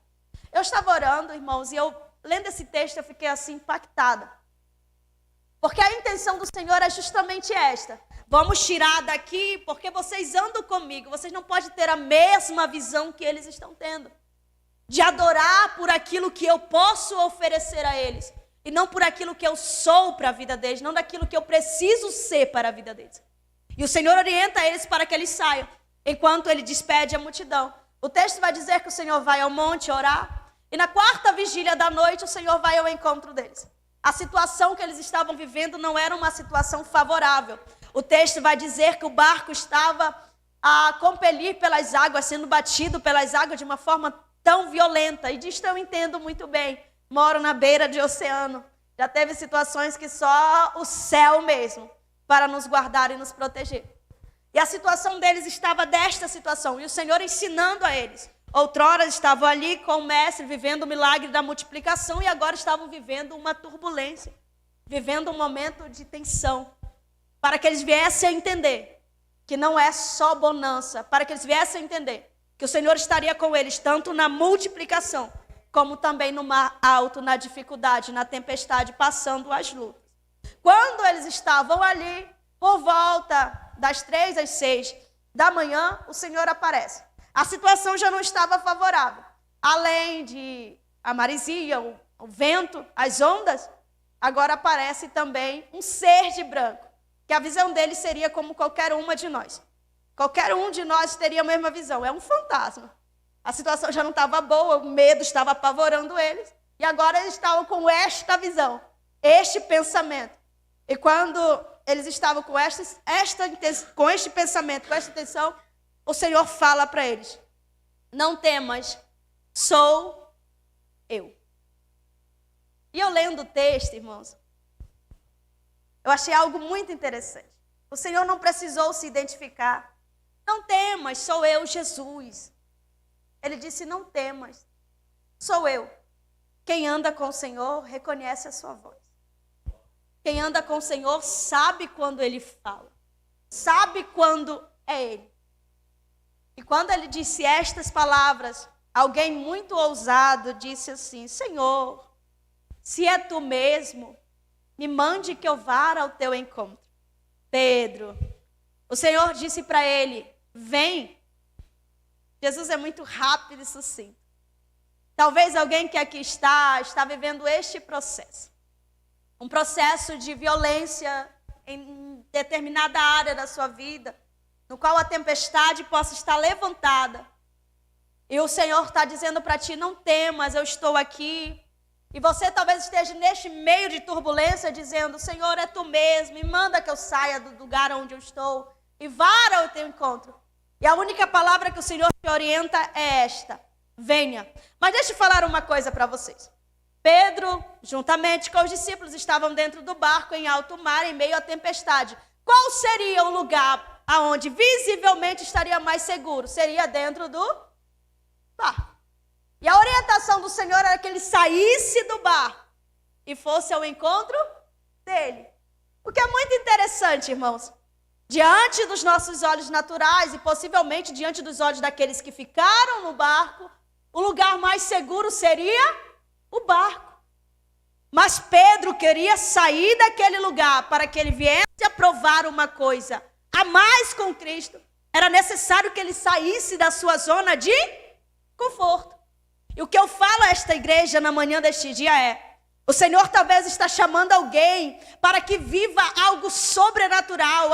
Eu estava orando, irmãos, e lendo esse texto, eu fiquei assim impactada. Porque a intenção do Senhor é justamente esta. Vamos tirar daqui, porque vocês andam comigo. Vocês não podem ter a mesma visão que eles estão tendo. De adorar por aquilo que eu posso oferecer a eles. E não por aquilo que eu sou para a vida deles. Não daquilo que eu preciso ser para a vida deles. E o Senhor orienta eles para que eles saiam. Enquanto ele despede a multidão. O texto vai dizer que o Senhor vai ao monte orar. E na 4ª vigília da noite, o Senhor vai ao encontro deles. A situação que eles estavam vivendo não era uma situação favorável. O texto vai dizer que o barco estava a compelir pelas águas, sendo batido pelas águas de uma forma tão violenta. E disto eu entendo muito bem. Moro na beira de oceano. Já teve situações que só o céu mesmo para nos guardar e nos proteger. E a situação deles estava desta situação. E o Senhor ensinando a eles. Outrora estavam ali com o mestre, vivendo o milagre da multiplicação, e agora estavam vivendo uma turbulência, vivendo um momento de tensão, para que eles viessem a entender que não é só bonança, para que eles viessem a entender que o Senhor estaria com eles, tanto na multiplicação, como também no mar alto, na dificuldade, na tempestade, passando as lutas. Quando eles estavam ali, por volta das 3 às 6 da manhã, o Senhor aparece. A situação já não estava favorável. Além de a maresia, o vento, as ondas, agora aparece também um ser de branco, que a visão dele seria como qualquer uma de nós. Qualquer um de nós teria a mesma visão. É um fantasma. A situação já não estava boa, o medo estava apavorando eles. E agora eles estavam com esta visão, este pensamento. E quando eles estavam com este pensamento, com esta intenção, o Senhor fala para eles: não temas, sou eu. E eu lendo o texto, irmãos, eu achei algo muito interessante. O Senhor não precisou se identificar. Não temas, sou eu, Jesus. Ele disse: não temas, sou eu. Quem anda com o Senhor reconhece a sua voz. Quem anda com o Senhor sabe quando Ele fala. Sabe quando é Ele. E quando ele disse estas palavras, alguém muito ousado disse assim: Senhor, se é tu mesmo, me mande que eu vá ao teu encontro. Pedro, o Senhor disse para ele: vem. Jesus é muito rápido e sucinto. Talvez alguém que aqui está vivendo este processo. Um processo de violência em determinada área da sua vida, no qual a tempestade possa estar levantada. E o Senhor está dizendo para ti: não temas, eu estou aqui. E você talvez esteja neste meio de turbulência dizendo: Senhor, é tu mesmo, me manda que eu saia do lugar onde eu estou e vá ao teu encontro. E a única palavra que o Senhor te orienta é esta: venha. Mas deixa eu falar uma coisa para vocês. Pedro, juntamente com os discípulos, estavam dentro do barco em alto mar, em meio à tempestade. Qual seria o lugar aonde visivelmente estaria mais seguro? Seria dentro do barco. E a orientação do Senhor era que ele saísse do barco e fosse ao encontro dele. O que é muito interessante, irmãos. Diante dos nossos olhos naturais e possivelmente diante dos olhos daqueles que ficaram no barco, o lugar mais seguro seria o barco. Mas Pedro queria sair daquele lugar para que ele viesse a provar uma coisa a mais com Cristo. Era necessário que ele saísse da sua zona de conforto. E o que eu falo a esta igreja na manhã deste dia é: o Senhor talvez está chamando alguém para que viva algo sobrenatural,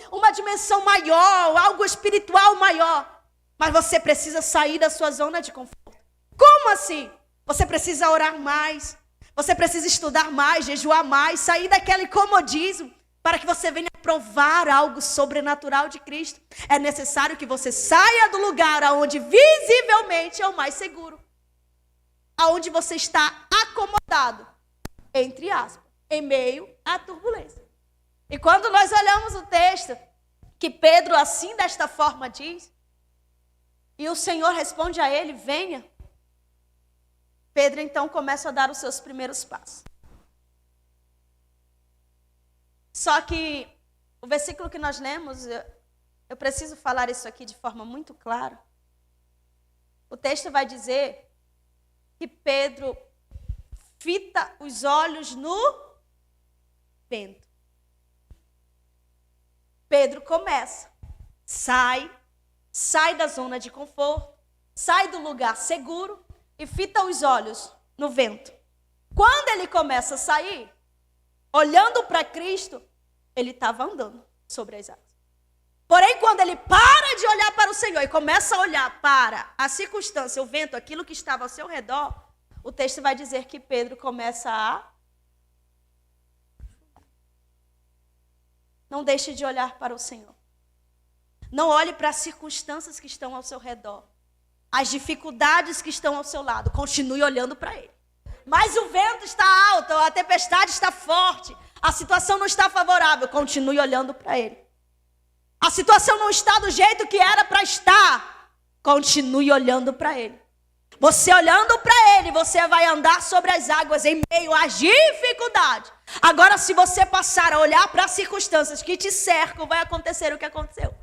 uma dimensão maior, algo espiritual maior. Mas você precisa sair da sua zona de conforto. Como assim? Você precisa orar mais. Você precisa estudar mais, jejuar mais, sair daquele comodismo. para que você venha provar algo sobrenatural de Cristo, é necessário que você saia do lugar onde visivelmente é o mais seguro. Aonde você está acomodado, entre aspas, em meio à turbulência. E quando nós olhamos o texto, que Pedro assim desta forma diz, e o Senhor responde a ele, venha. Pedro então começa a dar os seus primeiros passos. Só que o versículo que nós lemos, eu preciso falar isso aqui de forma muito clara. O texto vai dizer que Pedro fita os olhos no vento. Pedro começa, sai da zona de conforto, sai do lugar seguro e fita os olhos no vento. Quando ele começa a sair, olhando para Cristo, ele estava andando sobre as águas. Porém, quando ele para de olhar para o Senhor e começa a olhar para a circunstância, o vento, aquilo que estava ao seu redor, o texto vai dizer que Pedro começa a... Não deixe de olhar para o Senhor. Não olhe para as circunstâncias que estão ao seu redor. As dificuldades que estão ao seu lado. Continue olhando para Ele. Mas o vento está alto, a tempestade está forte, a situação não está favorável. Continue olhando para Ele. A situação não está do jeito que era para estar. Continue olhando para Ele. Você olhando para Ele, você vai andar sobre as águas em meio às dificuldades. Agora, se você passar a olhar para as circunstâncias que te cercam, vai acontecer o que aconteceu.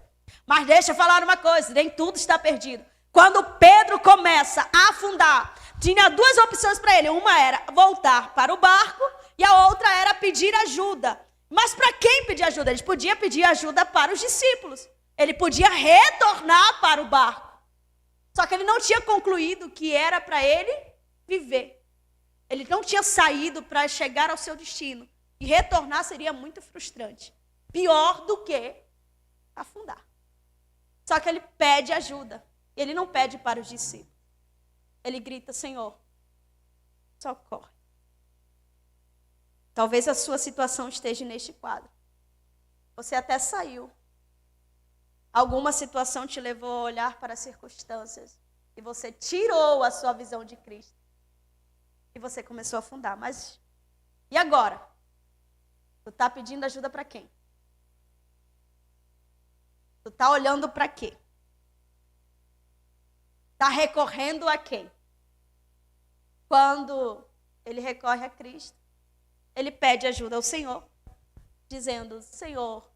Mas deixa eu falar uma coisa, nem tudo está perdido. Quando Pedro começa a afundar, tinha duas opções para ele. Uma era voltar para o barco e a outra era pedir ajuda. Mas para quem pedir ajuda? Ele podia pedir ajuda para os discípulos. Ele podia retornar para o barco. Só que ele não tinha concluído que era para ele viver. Ele não tinha saído para chegar ao seu destino. E retornar seria muito frustrante. Pior do que afundar. Só que ele pede ajuda. Ele não pede para os discípulos. Ele grita, Senhor, socorre. Talvez a sua situação esteja neste quadro. Você até saiu. Alguma situação te levou a olhar para as circunstâncias. E você tirou a sua visão de Cristo. E você começou a afundar. Mas, e agora? Tu está pedindo ajuda para quem? Tu está olhando para quê? Está recorrendo a quem? Quando ele recorre a Cristo, ele pede ajuda ao Senhor, dizendo, Senhor,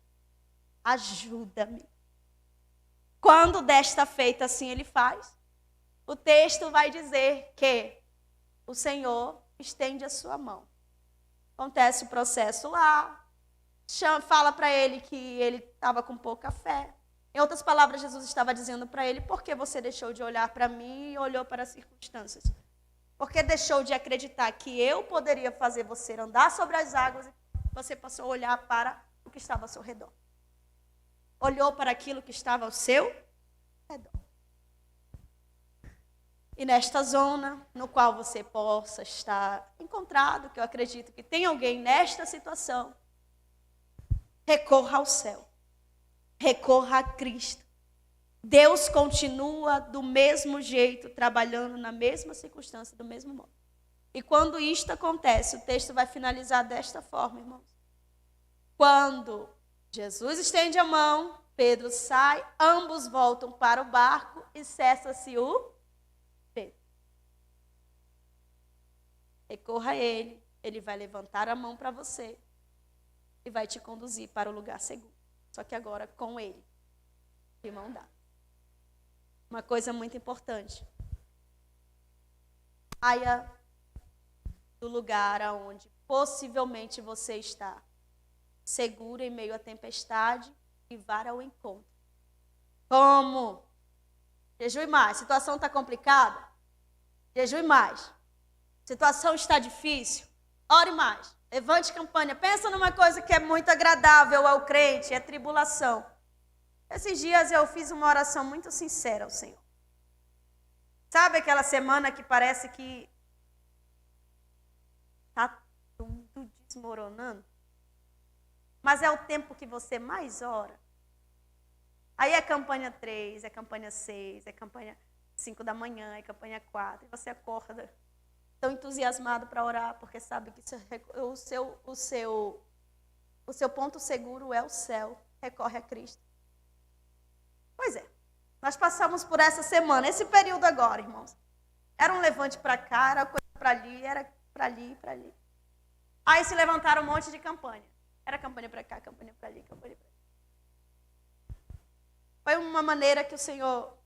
ajuda-me. Quando desta feita assim ele faz, o texto vai dizer que o Senhor estende a sua mão. Acontece o processo lá, fala para ele que ele estava com pouca fé. Em outras palavras, Jesus estava dizendo para ele, por que você deixou de olhar para mim e olhou para as circunstâncias? Por que deixou de acreditar que eu poderia fazer você andar sobre as águas e você passou a olhar para o que estava ao seu redor? Olhou para aquilo que estava ao seu redor. E nesta zona, no qual você possa estar encontrado, que eu acredito que tem alguém nesta situação, recorra ao céu. Recorra a Cristo. Deus continua do mesmo jeito, trabalhando na mesma circunstância, do mesmo modo. E quando isto acontece, o texto vai finalizar desta forma, irmãos. Quando Jesus estende a mão, Pedro sai, ambos voltam para o barco e cessa-se o Pedro. Recorra a ele, ele vai levantar a mão para você e vai te conduzir para o lugar seguro. Só que agora com ele, de mão dada. Uma coisa muito importante. Saia do lugar aonde possivelmente você está seguro em meio à tempestade e vá ao encontro. Como? Jejue mais. Situação está complicada? Jejue mais. Situação está difícil? Ore mais. Levante campanha. Pensa numa coisa que é muito agradável ao crente, é tribulação. Esses dias eu fiz uma oração muito sincera ao Senhor. Sabe aquela semana que parece que está tudo desmoronando? mas é o tempo que você mais ora. Aí é campanha 3, é campanha 6, é campanha 5 da manhã, é campanha 4, e você acorda tão entusiasmado para orar, porque sabe que o seu ponto seguro é o céu, recorre a Cristo. Pois é, nós passamos por essa semana, esse período agora, irmãos. Era um levante para cá, era coisa para ali, era para ali, para ali. Aí se levantaram um monte de campanha. Era campanha para cá, campanha para ali, campanha para ali. Foi uma maneira que o Senhor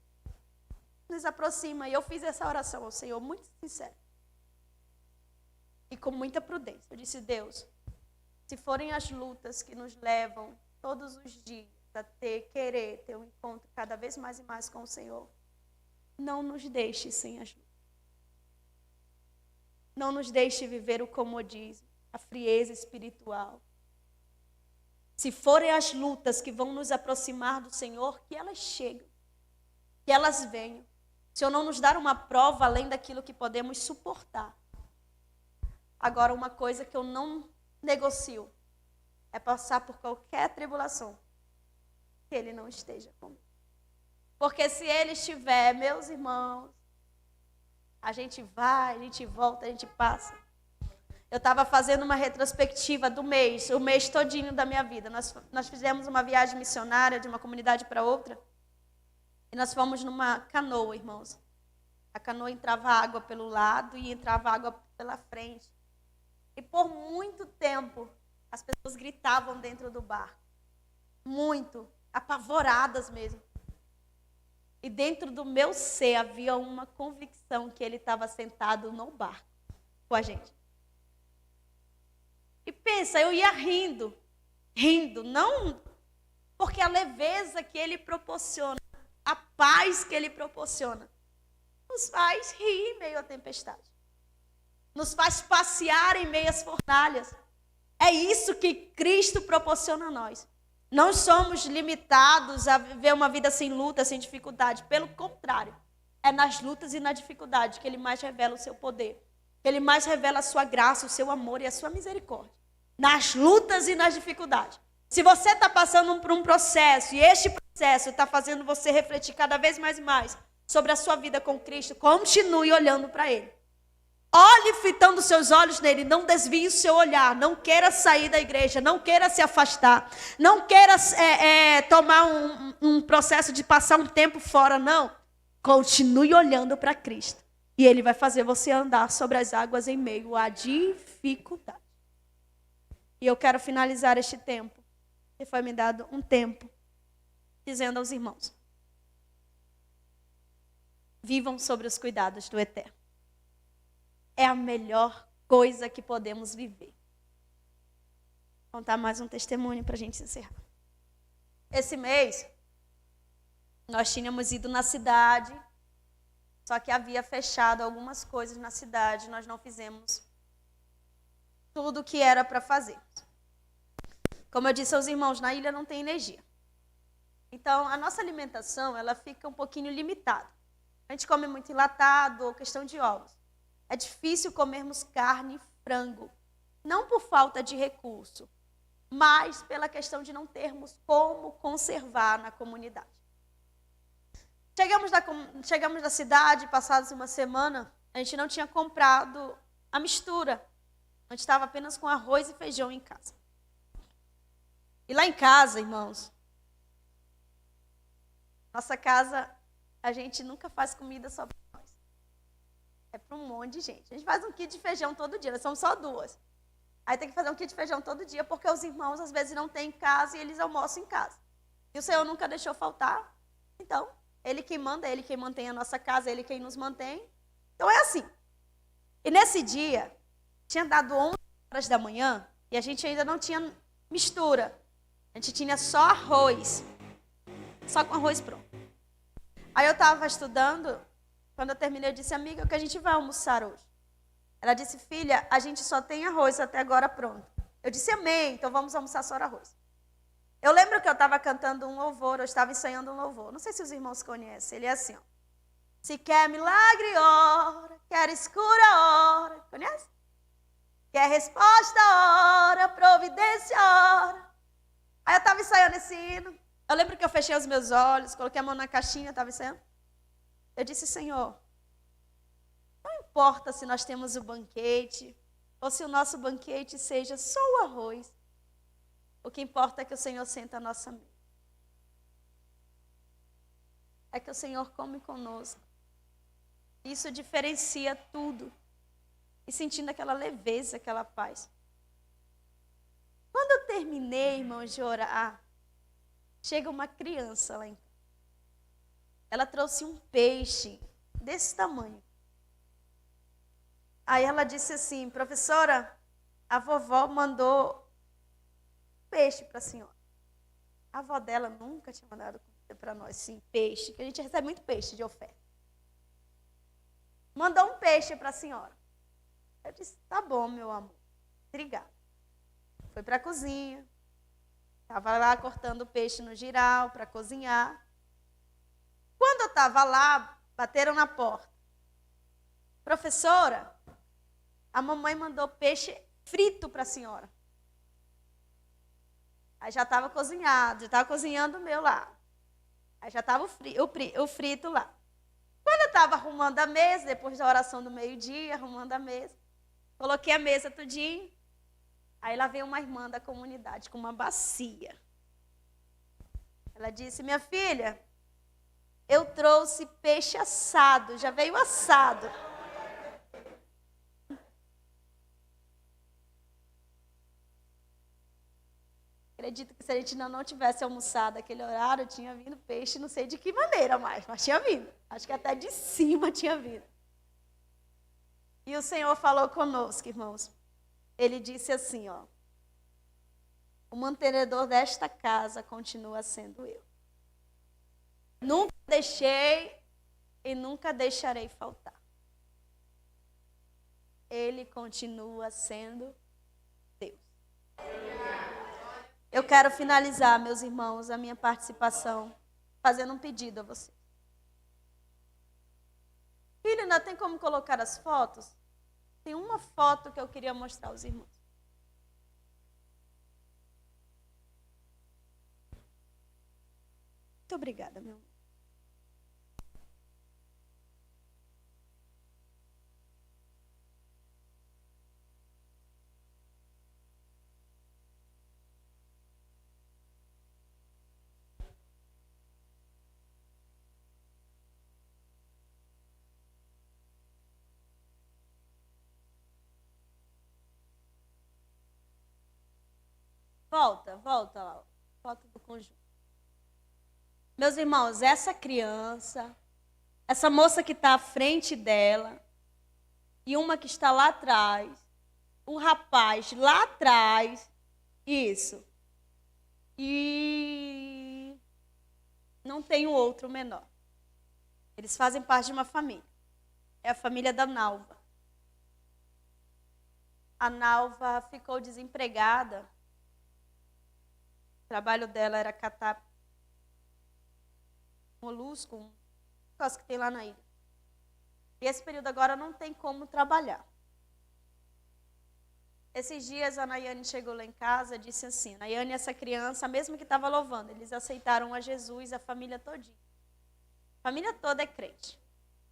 nos aproxima. E eu fiz essa oração ao Senhor muito sincera. E com muita prudência. Eu disse, Deus, se forem as lutas que nos levam todos os dias a querer ter um encontro cada vez mais e mais com o Senhor, não nos deixe sem as lutas. Não nos deixe viver o comodismo, a frieza espiritual. Se forem as lutas que vão nos aproximar do Senhor, que elas cheguem, que elas venham. O Senhor não nos dar uma prova além daquilo que podemos suportar. Agora, uma coisa que eu não negocio é passar por qualquer tribulação que Ele não esteja comigo. Porque se Ele estiver, meus irmãos, a gente vai, a gente volta, a gente passa. Eu estava fazendo uma retrospectiva do mês, o mês todinho da minha vida. Nós fizemos uma viagem missionária de uma comunidade para outra. E nós fomos numa canoa, irmãos. A canoa entrava água pelo lado e entrava água pela frente. E por muito tempo, as pessoas gritavam dentro do barco. Muito, apavoradas mesmo. E dentro do meu ser havia uma convicção que Ele estava sentado no barco com a gente. E pensa, eu ia rindo, não porque a leveza que Ele proporciona, a paz que Ele proporciona, nos faz rir em meio à tempestade. Nos faz passear em meio às fornalhas. É isso que Cristo proporciona a nós. Não somos limitados a viver uma vida sem luta, sem dificuldade. Pelo contrário, é nas lutas e na dificuldade que Ele mais revela o seu poder. Que Ele mais revela a sua graça, o seu amor e a sua misericórdia. Nas lutas e nas dificuldades. Se você está passando por um processo e este processo está fazendo você refletir cada vez mais e mais sobre a sua vida com Cristo, continue olhando para Ele. Olhe fitando seus olhos nele, não desvie o seu olhar, não queira sair da igreja, não queira se afastar, não queira tomar um processo de passar um tempo fora, não. Continue olhando para Cristo e Ele vai fazer você andar sobre as águas em meio à dificuldade. E eu quero finalizar este tempo, que foi me dado um tempo, dizendo aos irmãos, vivam sobre os cuidados do Eterno. É a melhor coisa que podemos viver. Vou contar mais um testemunho para a gente encerrar. Esse mês, nós tínhamos ido na cidade, só que havia fechado algumas coisas na cidade, nós não fizemos tudo o que era para fazer. Como eu disse aos irmãos, na ilha não tem energia. Então, a nossa alimentação, ela fica um pouquinho limitada. A gente come muito enlatado ou questão de ovos. É difícil comermos carne e frango. Não por falta de recurso, mas pela questão de não termos como conservar na comunidade. Chegamos na cidade, passados uma semana, a gente não tinha comprado a mistura. A gente estava apenas com arroz e feijão em casa. E lá em casa, irmãos, nossa casa, a gente nunca faz comida só para nós. É para um monte de gente. A gente faz um quilo de feijão todo dia, nós somos só duas. Aí tem que fazer um quilo de feijão todo dia, porque os irmãos às vezes não têm em casa e eles almoçam em casa. E o Senhor nunca deixou faltar. Então, Ele quem manda, Ele quem mantém a nossa casa, Ele quem nos mantém. Então é assim. E nesse dia, tinha dado 11 horas da manhã e a gente ainda não tinha mistura. A gente tinha só arroz. Só com arroz pronto. Aí eu estava estudando, quando eu terminei eu disse, amiga, o que a gente vai almoçar hoje? Ela disse, filha, a gente só tem arroz até agora pronto. Eu disse, amém, então vamos almoçar só arroz. Eu lembro que eu estava cantando um louvor, eu estava ensaiando um louvor. Não sei se os irmãos conhecem, ele é assim, ó. Se quer milagre, ora, quer escura, ora. Conhece? Quer resposta, ora, providência, ora. Aí eu estava ensaiando esse hino. Eu lembro que eu fechei os meus olhos, coloquei a mão na caixinha, estava ensaiando. Eu disse, Senhor, não importa se nós temos o banquete, ou se o nosso banquete seja só o arroz. O que importa é que o Senhor senta à nossa mesa. É que o Senhor come conosco. Isso diferencia tudo. E sentindo aquela leveza, aquela paz. Quando eu terminei, irmãos, de orar, chega uma criança lá em casa. Ela trouxe um peixe desse tamanho. Aí ela disse assim, professora, a vovó mandou peixe para a senhora. A avó dela nunca tinha mandado comida para nós, sim, peixe, que a gente recebe muito peixe de oferta. Mandou um peixe para a senhora. Eu disse, tá bom, meu amor, obrigada. Foi para a cozinha, estava lá cortando o peixe no giral para cozinhar. Quando eu estava lá, bateram na porta. Professora, a mamãe mandou peixe frito para a senhora. Aí já estava cozinhado, já estava cozinhando o meu lá. Aí já estava o frito lá. Quando eu estava arrumando a mesa, depois da oração do meio-dia, arrumando a mesa, coloquei a mesa tudinho. Aí lá veio uma irmã da comunidade com uma bacia. Ela disse, minha filha, eu trouxe peixe assado, já veio assado. Acredito que se a gente ainda não tivesse almoçado naquele horário, tinha vindo peixe, não sei de que maneira mais, mas tinha vindo. Acho que até de cima tinha vindo. E o Senhor falou conosco, irmãos. Ele disse assim, ó. O mantenedor desta casa continua sendo eu. Nunca deixei e nunca deixarei faltar. Ele continua sendo Deus. Eu quero finalizar, meus irmãos, a minha participação, fazendo um pedido a você. Filho, ainda tem como colocar as fotos? Tem uma foto que eu queria mostrar aos irmãos. Muito obrigada, meu amor. Volta lá. Foto do conjunto. Meus irmãos, essa criança, essa moça que está à frente dela, e uma que está lá atrás, um rapaz lá atrás, isso. E não tem um outro menor. Eles fazem parte de uma família. É a família da Nalva. A Nalva ficou desempregada. O trabalho dela era catar molusco, um negócio que tem lá na ilha. E esse período agora não tem como trabalhar. Esses dias a Nayane chegou lá em casa e disse assim, Nayane, essa criança, mesmo que estava louvando, eles aceitaram a Jesus, a família todinha. A família toda é crente,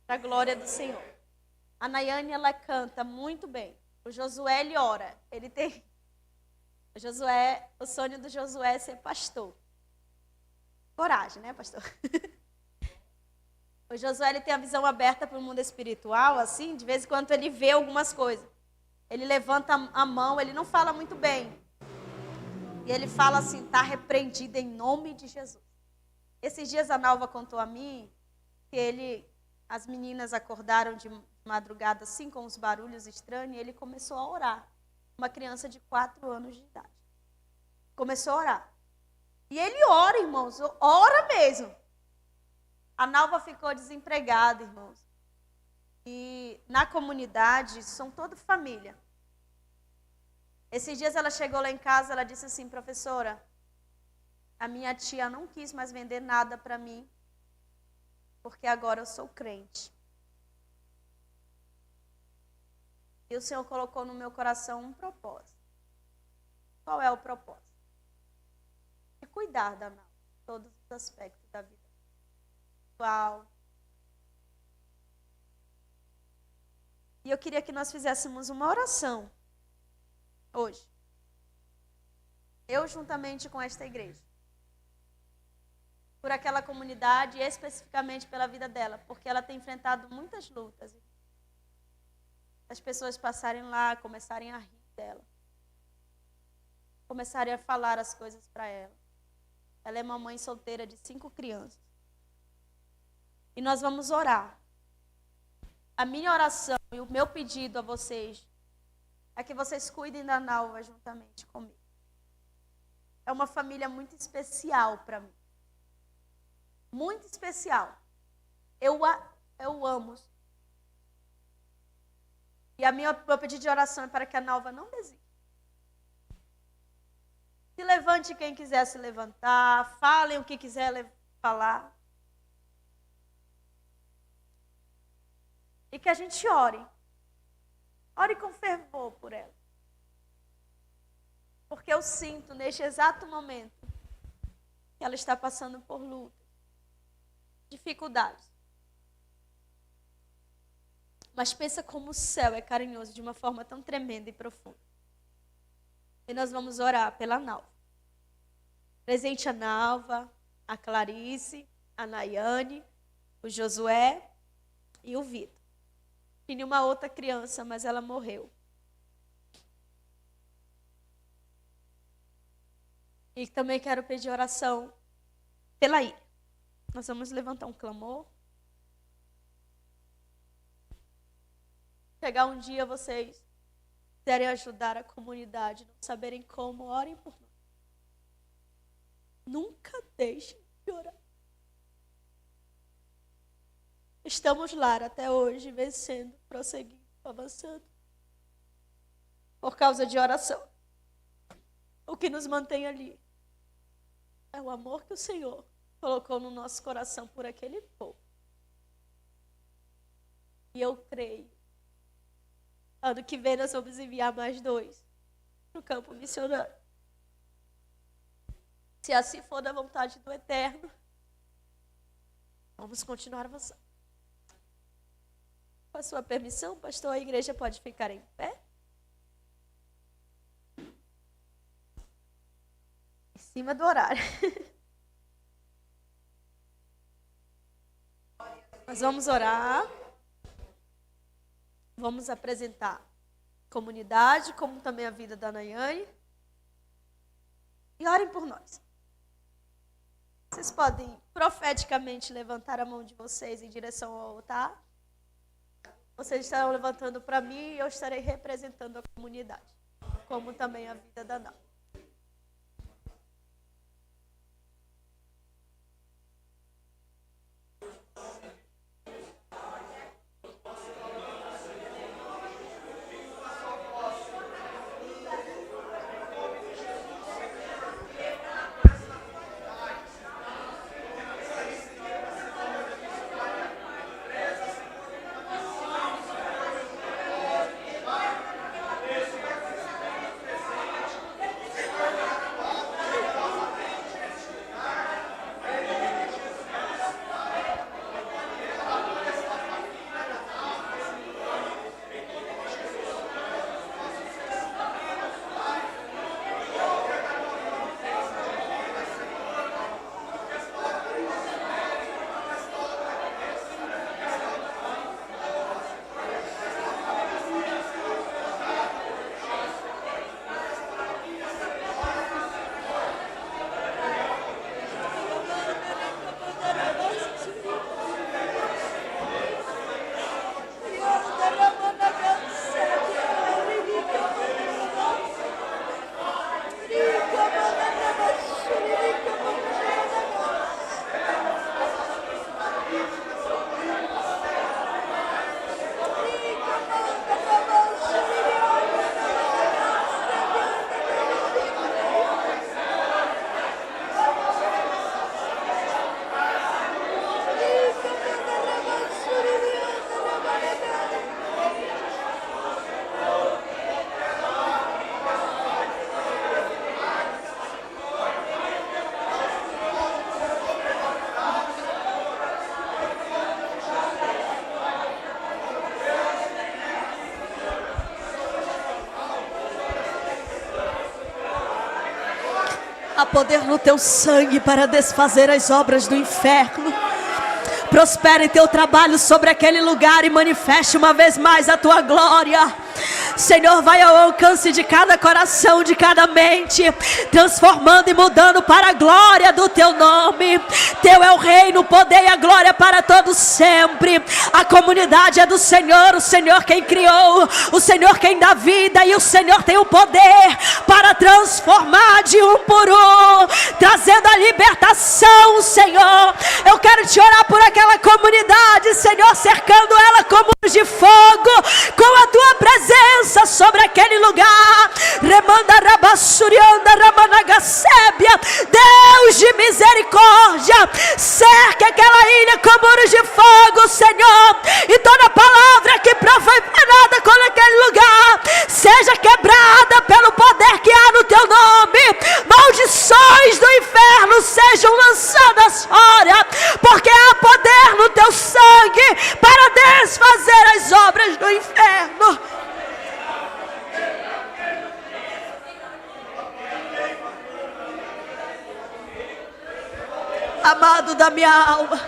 para a glória do Senhor. A Nayane, ela canta muito bem. O Josué, ele ora. Ele tem... O sonho do Josué é ser pastor. Coragem, né, pastor? O Josué, ele tem a visão aberta para o mundo espiritual, assim, de vez em quando ele vê algumas coisas. Ele levanta a mão, ele não fala muito bem. E ele fala assim, está repreendido em nome de Jesus. Esses dias a Nalva contou a mim que as meninas acordaram de madrugada assim, com os barulhos estranhos, e ele começou a orar. Uma criança de 4 anos de idade. Começou a orar. E ele ora, irmãos, ora mesmo. A Nalva ficou desempregada, irmãos. E na comunidade, são toda família. Esses dias ela chegou lá em casa, ela disse assim, professora, a minha tia não quis mais vender nada para mim, porque agora eu sou crente. E o Senhor colocou no meu coração um propósito. Qual é o propósito? cuidar da Nau, todos os aspectos da vida espiritual. E eu queria que nós fizéssemos uma oração hoje. Eu juntamente com esta igreja. Por aquela comunidade e especificamente pela vida dela, porque ela tem enfrentado muitas lutas. As pessoas passarem lá, começarem a rir dela. Começarem a falar as coisas para ela. Ela é uma mãe solteira de 5 crianças. E nós vamos orar. A minha oração e o meu pedido a vocês é que vocês cuidem da Nalva juntamente comigo. É uma família muito especial para mim. Muito especial. Eu amo. E meu pedido de oração é para que a Nalva não desista. Se levante quem quiser se levantar, falem o que quiser falar. E que a gente ore. Ore com fervor por ela. Porque eu sinto neste exato momento que ela está passando por luta, dificuldades. Mas pensa como o céu é carinhoso de uma forma tão tremenda e profunda. E nós vamos orar pela Nalva. Presente a Nalva, a Clarice, a Nayane, o Josué e o Vitor. Tinha uma outra criança, mas ela morreu. E também quero pedir oração pela ilha. Nós vamos levantar um clamor. Chegar um dia vocês quiserem ajudar a comunidade, não saberem como, orem por nós. Nunca deixem de orar. Estamos lá até hoje, vencendo, prosseguindo, avançando. Por causa de oração. O que nos mantém ali é o amor que o Senhor colocou no nosso coração por aquele povo. E eu creio. Ano que vem nós vamos enviar mais 2 para o campo missionário. Se assim for da vontade do Eterno, vamos continuar avançando. Com a sua permissão, pastor, a igreja pode ficar em pé? Em cima do horário. Nós vamos orar. Vamos apresentar a comunidade, como também a vida da Nayane. E orem por nós. Vocês podem profeticamente levantar a mão de vocês em direção ao altar. Vocês estarão levantando para mim e eu estarei representando a comunidade, como também a vida da Nau. Há poder no teu sangue para desfazer as obras do inferno. Prospere teu trabalho sobre aquele lugar e manifeste uma vez mais a tua glória. Senhor, vai ao alcance de cada coração, de cada mente, transformando e mudando para a glória do teu nome. Teu é o reino, o poder e a glória para todos sempre. A comunidade é do Senhor, o Senhor quem criou, o Senhor quem dá vida, e o Senhor tem o poder para transformar de um por um, trazendo a libertação, Senhor. Eu quero te orar por aquela comunidade, Senhor, cercando ela como de fogo, com a tua presença sobre aquele lugar. Remanda rabassurianda ramanagasébia. Deus de misericórdia, cerca aquela ilha com muros de fogo, Senhor, e toda palavra que profanada com aquele lugar seja quebrada pelo poder que há no teu nome. Maldições do inferno sejam lançadas fora, porque há poder no teu sangue para desfazer as obras do inferno. Amado da minha alma,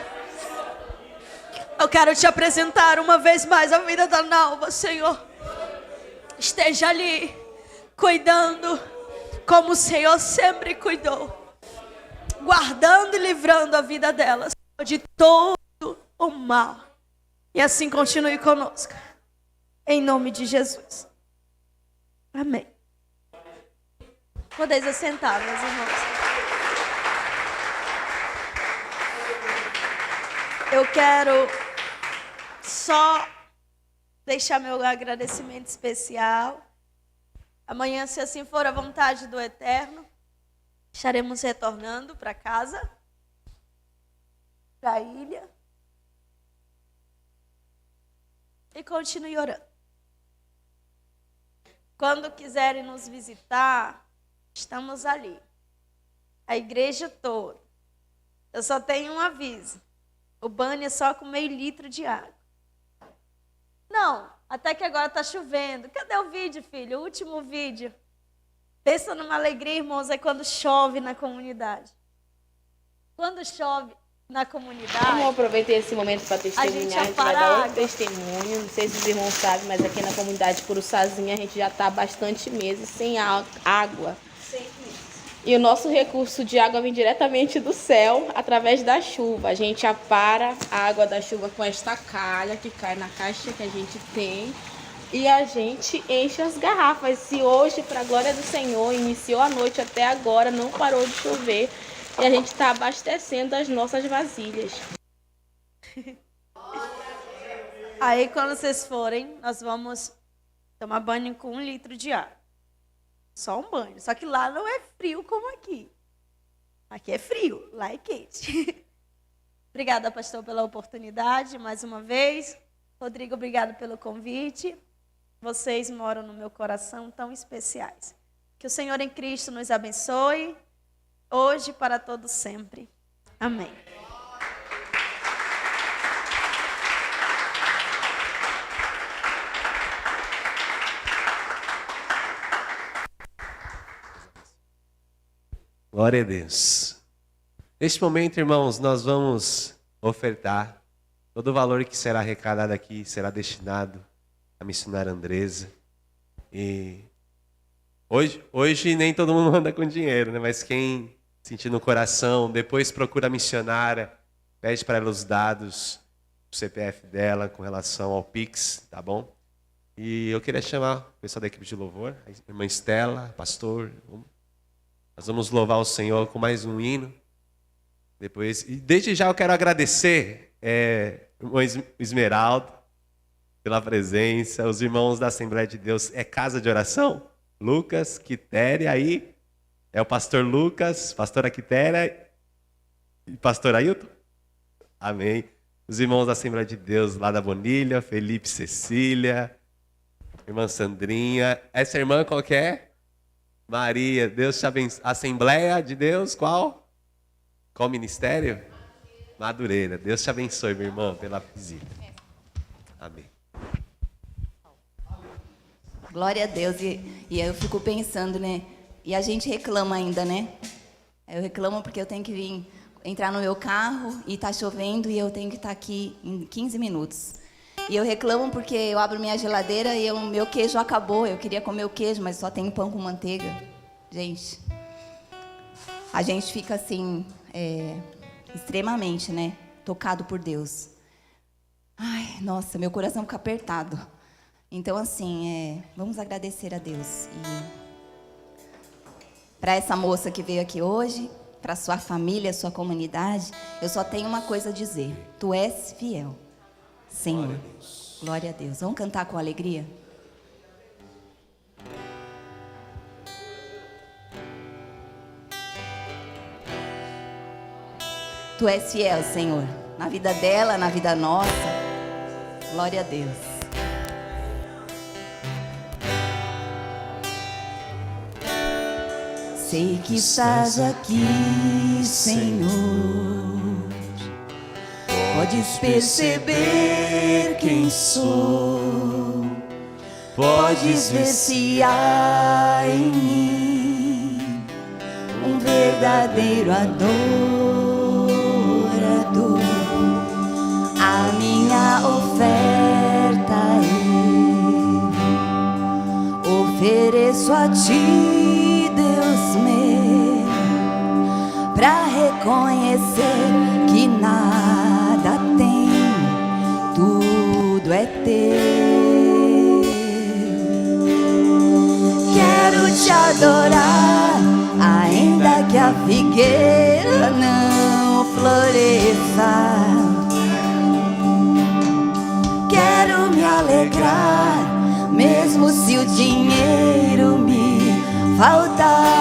eu quero te apresentar uma vez mais a vida da Nalva, Senhor. Esteja ali, cuidando, como o Senhor sempre cuidou, guardando e livrando a vida dela de todo o mal. E assim continue conosco, em nome de Jesus. Amém. Podeis assentar, meus irmãos. Eu quero só deixar meu agradecimento especial. Amanhã, se assim for a vontade do Eterno, estaremos retornando para casa, para a ilha. E continue orando. Quando quiserem nos visitar, estamos ali. A igreja toda. Eu só tenho um aviso. O banho é só com meio litro de água. Não, até que agora está chovendo. Cadê o vídeo, filho? O último vídeo. Pensa numa alegria, irmãos, é quando chove na comunidade. Quando chove na comunidade... Vamos aproveitar esse momento para testemunhar. A gente vai dar outro testemunho. Não sei se os irmãos sabem, mas aqui na comunidade Curuçazinha a gente já está há bastante meses sem água. 6 meses. E o nosso recurso de água vem diretamente do céu, através da chuva. A gente apara a água da chuva com esta calha que cai na caixa que a gente tem. E a gente enche as garrafas. Se hoje, para a glória do Senhor, iniciou a noite até agora, não parou de chover. E a gente está abastecendo as nossas vasilhas. Aí, quando vocês forem, nós vamos tomar banho com 1 litro de água. Só um banho. Só que lá não é frio como aqui. Aqui é frio, lá é quente. Obrigada, pastor, pela oportunidade, mais uma vez. Rodrigo, obrigado pelo convite. Vocês moram no meu coração tão especiais. Que o Senhor em Cristo nos abençoe, hoje e para todo sempre. Amém. Glória a Deus. Neste momento, irmãos, nós vamos ofertar todo o valor que será arrecadado aqui, será destinado à missionária Andresa. E hoje nem todo mundo anda com dinheiro, né? Mas quem sentir no coração, depois procura a missionária, pede para ela os dados, o CPF dela com relação ao Pix, tá bom? E eu queria chamar o pessoal da equipe de louvor, a irmã Estela, pastor. Nós vamos louvar o Senhor com mais um hino. Depois, e desde já eu quero agradecer irmão Esmeralda pela presença, os irmãos da Assembleia de Deus. É casa de oração? Lucas, Quitéria, aí é o pastor Lucas, pastora Quitéria e pastor Ailton. Amém. Os irmãos da Assembleia de Deus lá da Bonilha, Felipe, Cecília, irmã Sandrinha. Essa irmã qual que é? Maria, Deus te abençoe. Assembleia de Deus, qual? Qual ministério? Madureira. Deus te abençoe, minha irmã, pela visita. Amém. Glória a Deus. E eu fico pensando, né? E a gente reclama ainda, né? Eu reclamo porque eu tenho que vir entrar no meu carro e tá chovendo e eu tenho que estar aqui em 15 minutos. E eu reclamo porque eu abro minha geladeira e o meu queijo acabou. Eu queria comer o queijo, mas só tenho pão com manteiga. Gente, a gente fica assim, extremamente, né, tocado por Deus. Ai, nossa, meu coração fica apertado. Então, assim, vamos agradecer a Deus. E para essa moça que veio aqui hoje, para sua família, sua comunidade, eu só tenho uma coisa a dizer. Tu és fiel, Senhor. Glória a Deus. Vamos cantar com alegria? Tu és fiel, Senhor, na vida dela, na vida nossa. Glória a Deus. Sei que estás aqui, Senhor. Podes perceber quem sou. Podes ver se há em mim um verdadeiro adorador. A minha oferta eu ofereço a ti, Deus meu, pra reconhecer que nada tem, tudo é teu. Quero te adorar, ainda que a figueira não floresça. Quero me alegrar, mesmo se o dinheiro me faltar.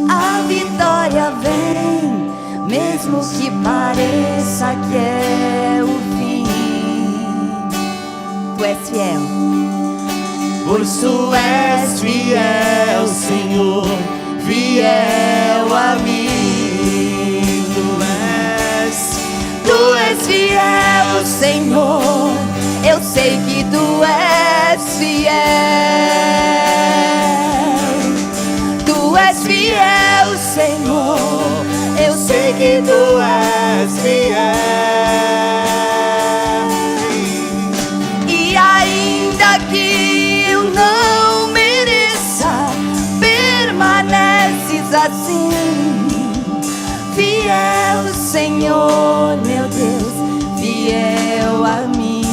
A vitória vem, mesmo que pareça que é o fim. Tu és fiel, pois tu és fiel, Senhor, fiel a mim. Tu és fiel, Senhor. Eu sei que tu és fiel. Tu és fiel, Senhor. Eu sei que tu és fiel. E ainda que eu não mereça, permaneces assim. Fiel, Senhor, meu Deus, fiel a mim.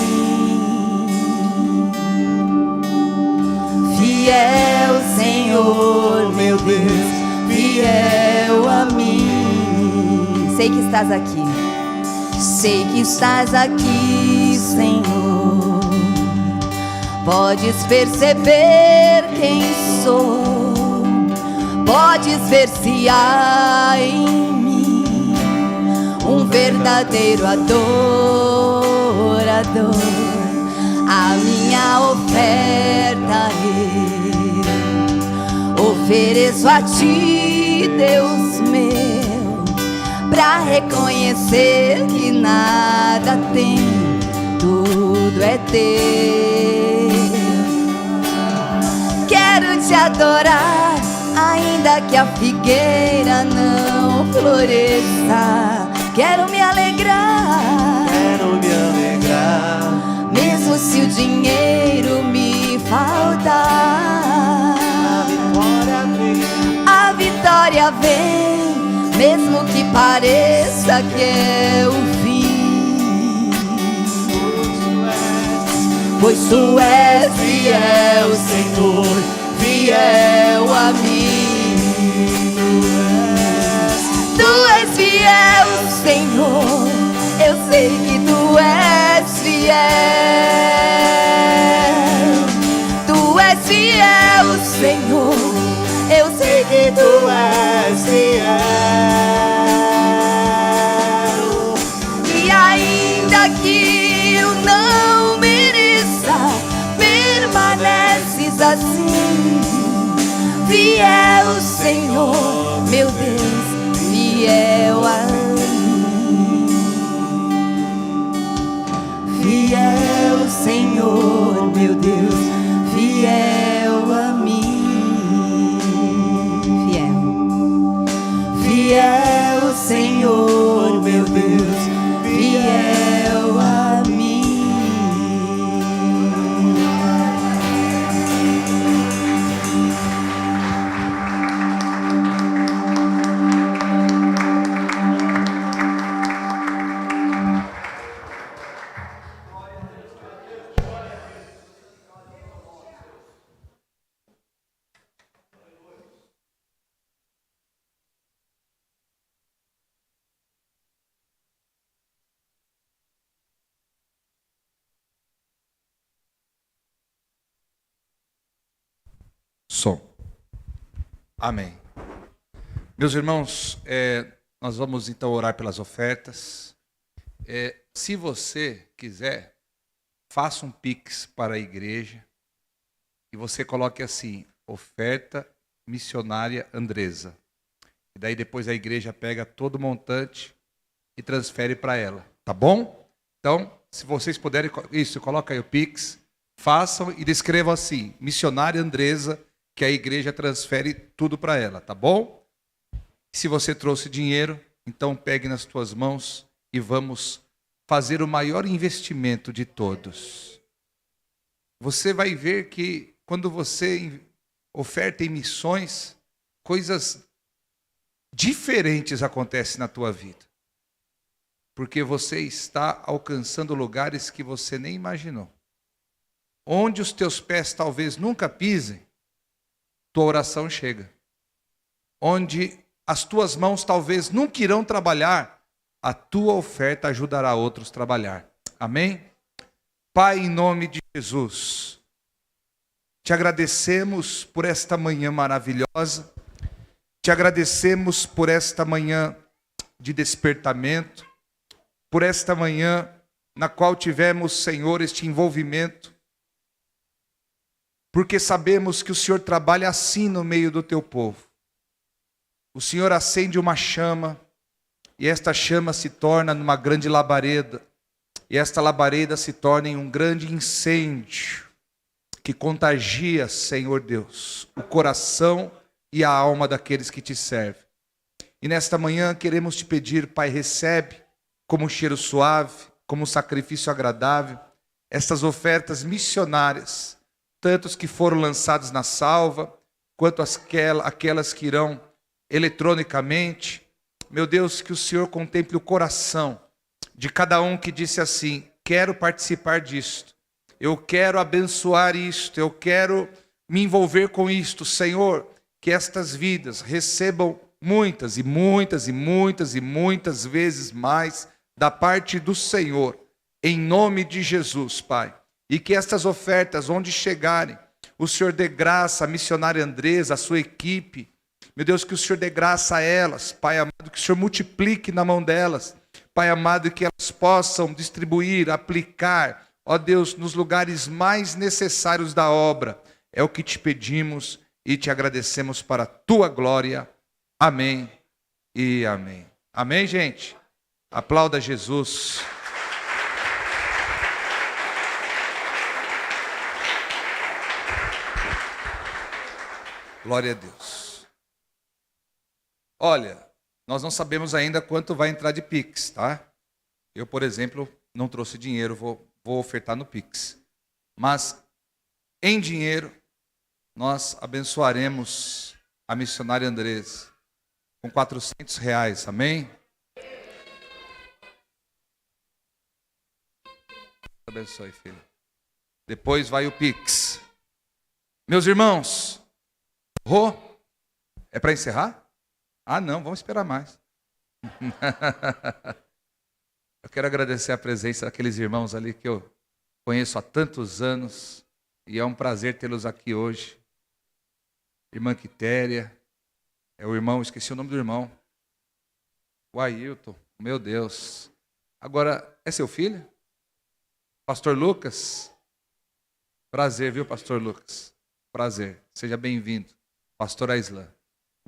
Fiel, Senhor, meu Deus, fiel a mim. Sei que estás aqui. Sei que estás aqui, Senhor. Podes perceber quem sou. Podes ver se há em mim um verdadeiro adorador. A minha oferta eu ofereço a ti, Deus meu, pra reconhecer que nada tem, tudo é teu. Quero te adorar, ainda que a figueira não floresça. Quero me alegrar, mesmo se o dinheiro me faltar. A vitória vem, mesmo que pareça que é o fim. Pois tu és fiel, Senhor, fiel a mim. Tu és fiel, Senhor. Eu sei que tu és fiel. Tu és fiel, Senhor. Eu sei que tu és fiel. E ainda que eu não mereça, permaneces assim. Fiel, Senhor, meu Deus, fiel a mim. Fiel, Senhor, meu Deus, fiel a mim. Senhor, meu Deus, fiel a mim. Som. Amém. Meus irmãos, nós vamos então orar pelas ofertas. Se você quiser, faça um Pix para a igreja e você coloque assim, oferta missionária Andresa. E daí depois a igreja pega todo o montante e transfere para ela, tá bom? Então, se vocês puderem, isso, coloca aí o Pix, façam e descrevam assim, missionária Andresa, que a igreja transfere tudo para ela, tá bom? Se você trouxe dinheiro, então pegue nas tuas mãos e vamos fazer o maior investimento de todos. Você vai ver que quando você oferta em missões, coisas diferentes acontecem na tua vida. Porque você está alcançando lugares que você nem imaginou. Onde os teus pés talvez nunca pisem, tua oração chega. Onde as tuas mãos talvez nunca irão trabalhar, a tua oferta ajudará outros a trabalhar. Amém? Pai, em nome de Jesus, te agradecemos por esta manhã maravilhosa, te agradecemos por esta manhã de despertamento, por esta manhã na qual tivemos, Senhor, este envolvimento, porque sabemos que o Senhor trabalha assim no meio do teu povo. O Senhor acende uma chama, e esta chama se torna numa grande labareda, e esta labareda se torna em um grande incêndio, que contagia, Senhor Deus, o coração e a alma daqueles que te servem. E nesta manhã queremos te pedir, Pai, recebe como um cheiro suave, como um sacrifício agradável, estas ofertas missionárias, tantos que foram lançados na salva, quanto aquelas que irão eletronicamente. Meu Deus, que o Senhor contemple o coração de cada um que disse assim, quero participar disto, eu quero abençoar isto, eu quero me envolver com isto. Senhor, que estas vidas recebam muitas e muitas e muitas e muitas vezes mais da parte do Senhor, em nome de Jesus, Pai. E que estas ofertas, onde chegarem, o Senhor dê graça à missionária Andresa, à sua equipe. Meu Deus, que o Senhor dê graça a elas, Pai amado, que o Senhor multiplique na mão delas. Pai amado, que elas possam distribuir, aplicar, ó Deus, nos lugares mais necessários da obra. É o que te pedimos e te agradecemos para a tua glória. Amém e amém. Amém, gente? Aplauda Jesus. Glória a Deus. Olha, nós não sabemos ainda quanto vai entrar de Pix, tá? Eu, por exemplo, não trouxe dinheiro, vou ofertar no Pix. Mas, em dinheiro, nós abençoaremos a missionária Andresa com R$400, amém? Deus abençoe, filho. Depois vai o Pix. Meus irmãos, é para encerrar? Ah, não, vamos esperar mais. Eu quero agradecer a presença daqueles irmãos ali que eu conheço há tantos anos e é um prazer tê-los aqui hoje. Irmã Quitéria, o irmão, esqueci o nome do irmão. O Ailton, meu Deus. Agora, é seu filho? Pastor Lucas? Prazer, viu, Pastor Lucas? Prazer, seja bem-vindo. Pastor Aislan,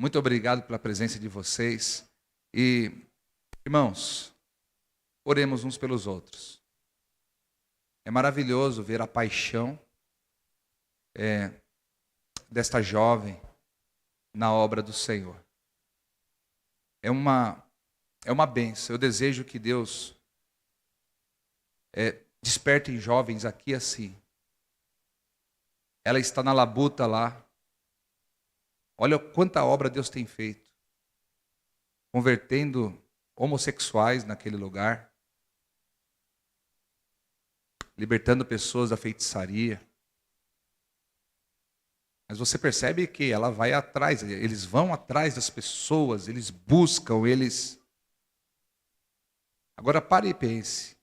muito obrigado pela presença de vocês. E, irmãos, oremos uns pelos outros. É maravilhoso ver a paixão desta jovem na obra do Senhor. É uma É uma bênção. Eu desejo que Deus desperte em jovens aqui assim. Ela está na labuta lá. Olha quanta obra Deus tem feito. Convertendo homossexuais naquele lugar. Libertando pessoas da feitiçaria. Mas você percebe que ela vai atrás, eles vão atrás das pessoas, eles buscam, eles... Agora pare e pense.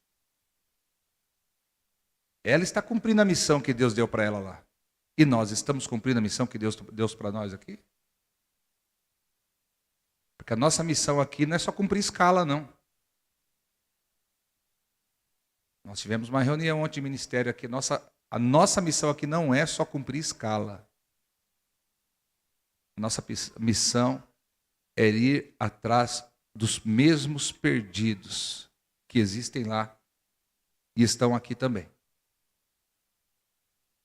Ela está cumprindo a missão que Deus deu para ela lá. E nós estamos cumprindo a missão que Deus deu para nós aqui? Porque a nossa missão aqui não é só cumprir escala, não. Nós tivemos uma reunião ontem de ministério aqui. A nossa missão aqui não é só cumprir escala. A nossa missão é ir atrás dos mesmos perdidos que existem lá e estão aqui também.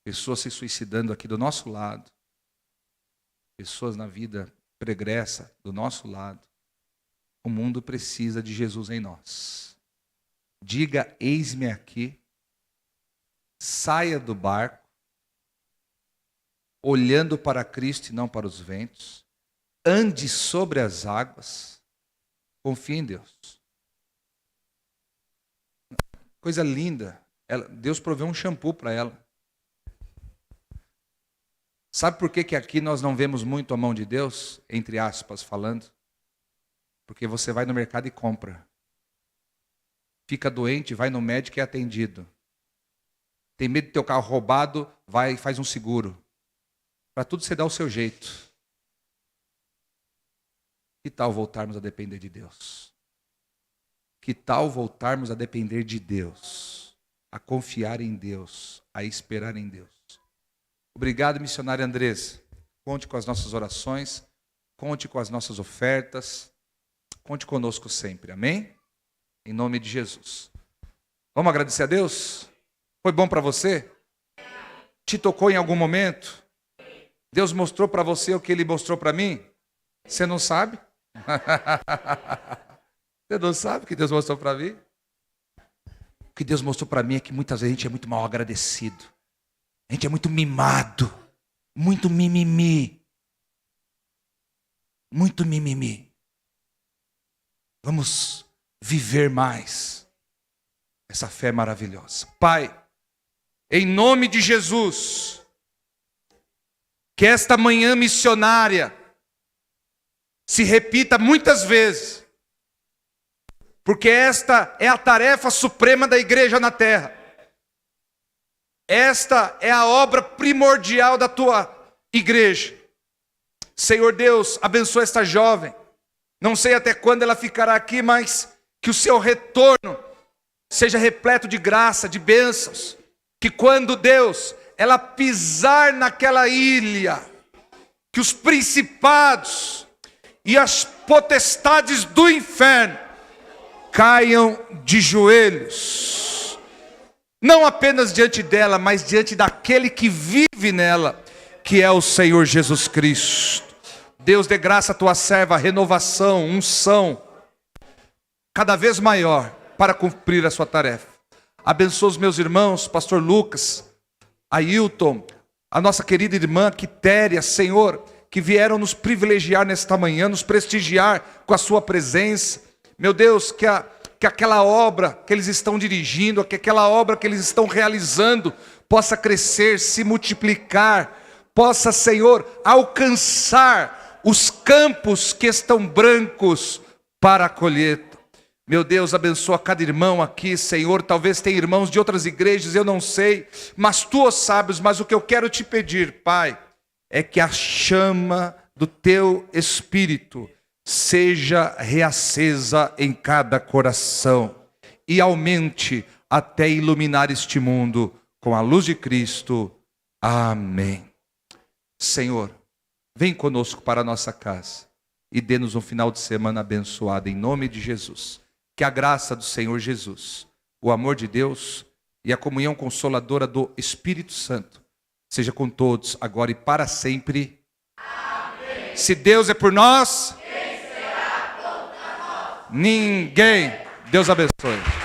Pessoas se suicidando aqui do nosso lado. Pessoas na vida pregressa do nosso lado. O mundo precisa de Jesus em nós. Diga, eis-me aqui. Saia do barco. Olhando para Cristo e não para os ventos. Ande sobre as águas. Confie em Deus. Coisa linda. Deus proveu um shampoo para ela. Sabe por que aqui nós não vemos muito a mão de Deus? Entre aspas falando. Porque você vai no mercado e compra. Fica doente, vai no médico e é atendido. Tem medo de ter o carro roubado, vai e faz um seguro. Para tudo você dá o seu jeito. Que tal voltarmos a depender de Deus? Que tal voltarmos a depender de Deus? A confiar em Deus, a esperar em Deus. Obrigado, missionária Andressa. Conte com as nossas orações, conte com as nossas ofertas, conte conosco sempre, amém? Em nome de Jesus. Vamos agradecer a Deus? Foi bom para você? Te tocou em algum momento? Deus mostrou para você o que Ele mostrou para mim? Você não sabe? Você não sabe o que Deus mostrou para mim? O que Deus mostrou para mim é que muitas vezes a gente é muito mal agradecido. A gente é muito mimado. Muito mimimi. Muito mimimi. Vamos viver mais essa fé maravilhosa. Pai, em nome de Jesus, que esta manhã missionária se repita muitas vezes, porque esta é a tarefa suprema da igreja na terra. Esta é a obra primordial da tua igreja. Senhor Deus, abençoa esta jovem. Não sei até quando ela ficará aqui, mas que o seu retorno seja repleto de graça, de bênçãos. Que quando Deus, ela pisar naquela ilha, que os principados e as potestades do inferno caiam de joelhos. Não apenas diante dela, mas diante daquele que vive nela, que é o Senhor Jesus Cristo. Deus, dê graça à tua serva, renovação, unção, cada vez maior para cumprir a sua tarefa. Abençoa os meus irmãos, pastor Lucas, Ailton, a nossa querida irmã Quitéria, Senhor, que vieram nos privilegiar nesta manhã, nos prestigiar com a sua presença. Meu Deus, que aquela obra que eles estão dirigindo, que aquela obra que eles estão realizando, possa crescer, se multiplicar, possa, Senhor, alcançar os campos que estão brancos para a colheita. Meu Deus, abençoa cada irmão aqui, Senhor. Talvez tenha irmãos de outras igrejas, eu não sei, mas tu o sabes. Mas o que eu quero te pedir, Pai, é que a chama do teu Espírito seja reacesa em cada coração e aumente até iluminar este mundo com a luz de Cristo. Amém. Senhor, vem conosco para a nossa casa e dê-nos um final de semana abençoado em nome de Jesus. Que a graça do Senhor Jesus, o amor de Deus e a comunhão consoladora do Espírito Santo seja com todos, agora e para sempre. Amém. Se Deus é por nós, quem será contra nós? ninguém. Deus abençoe.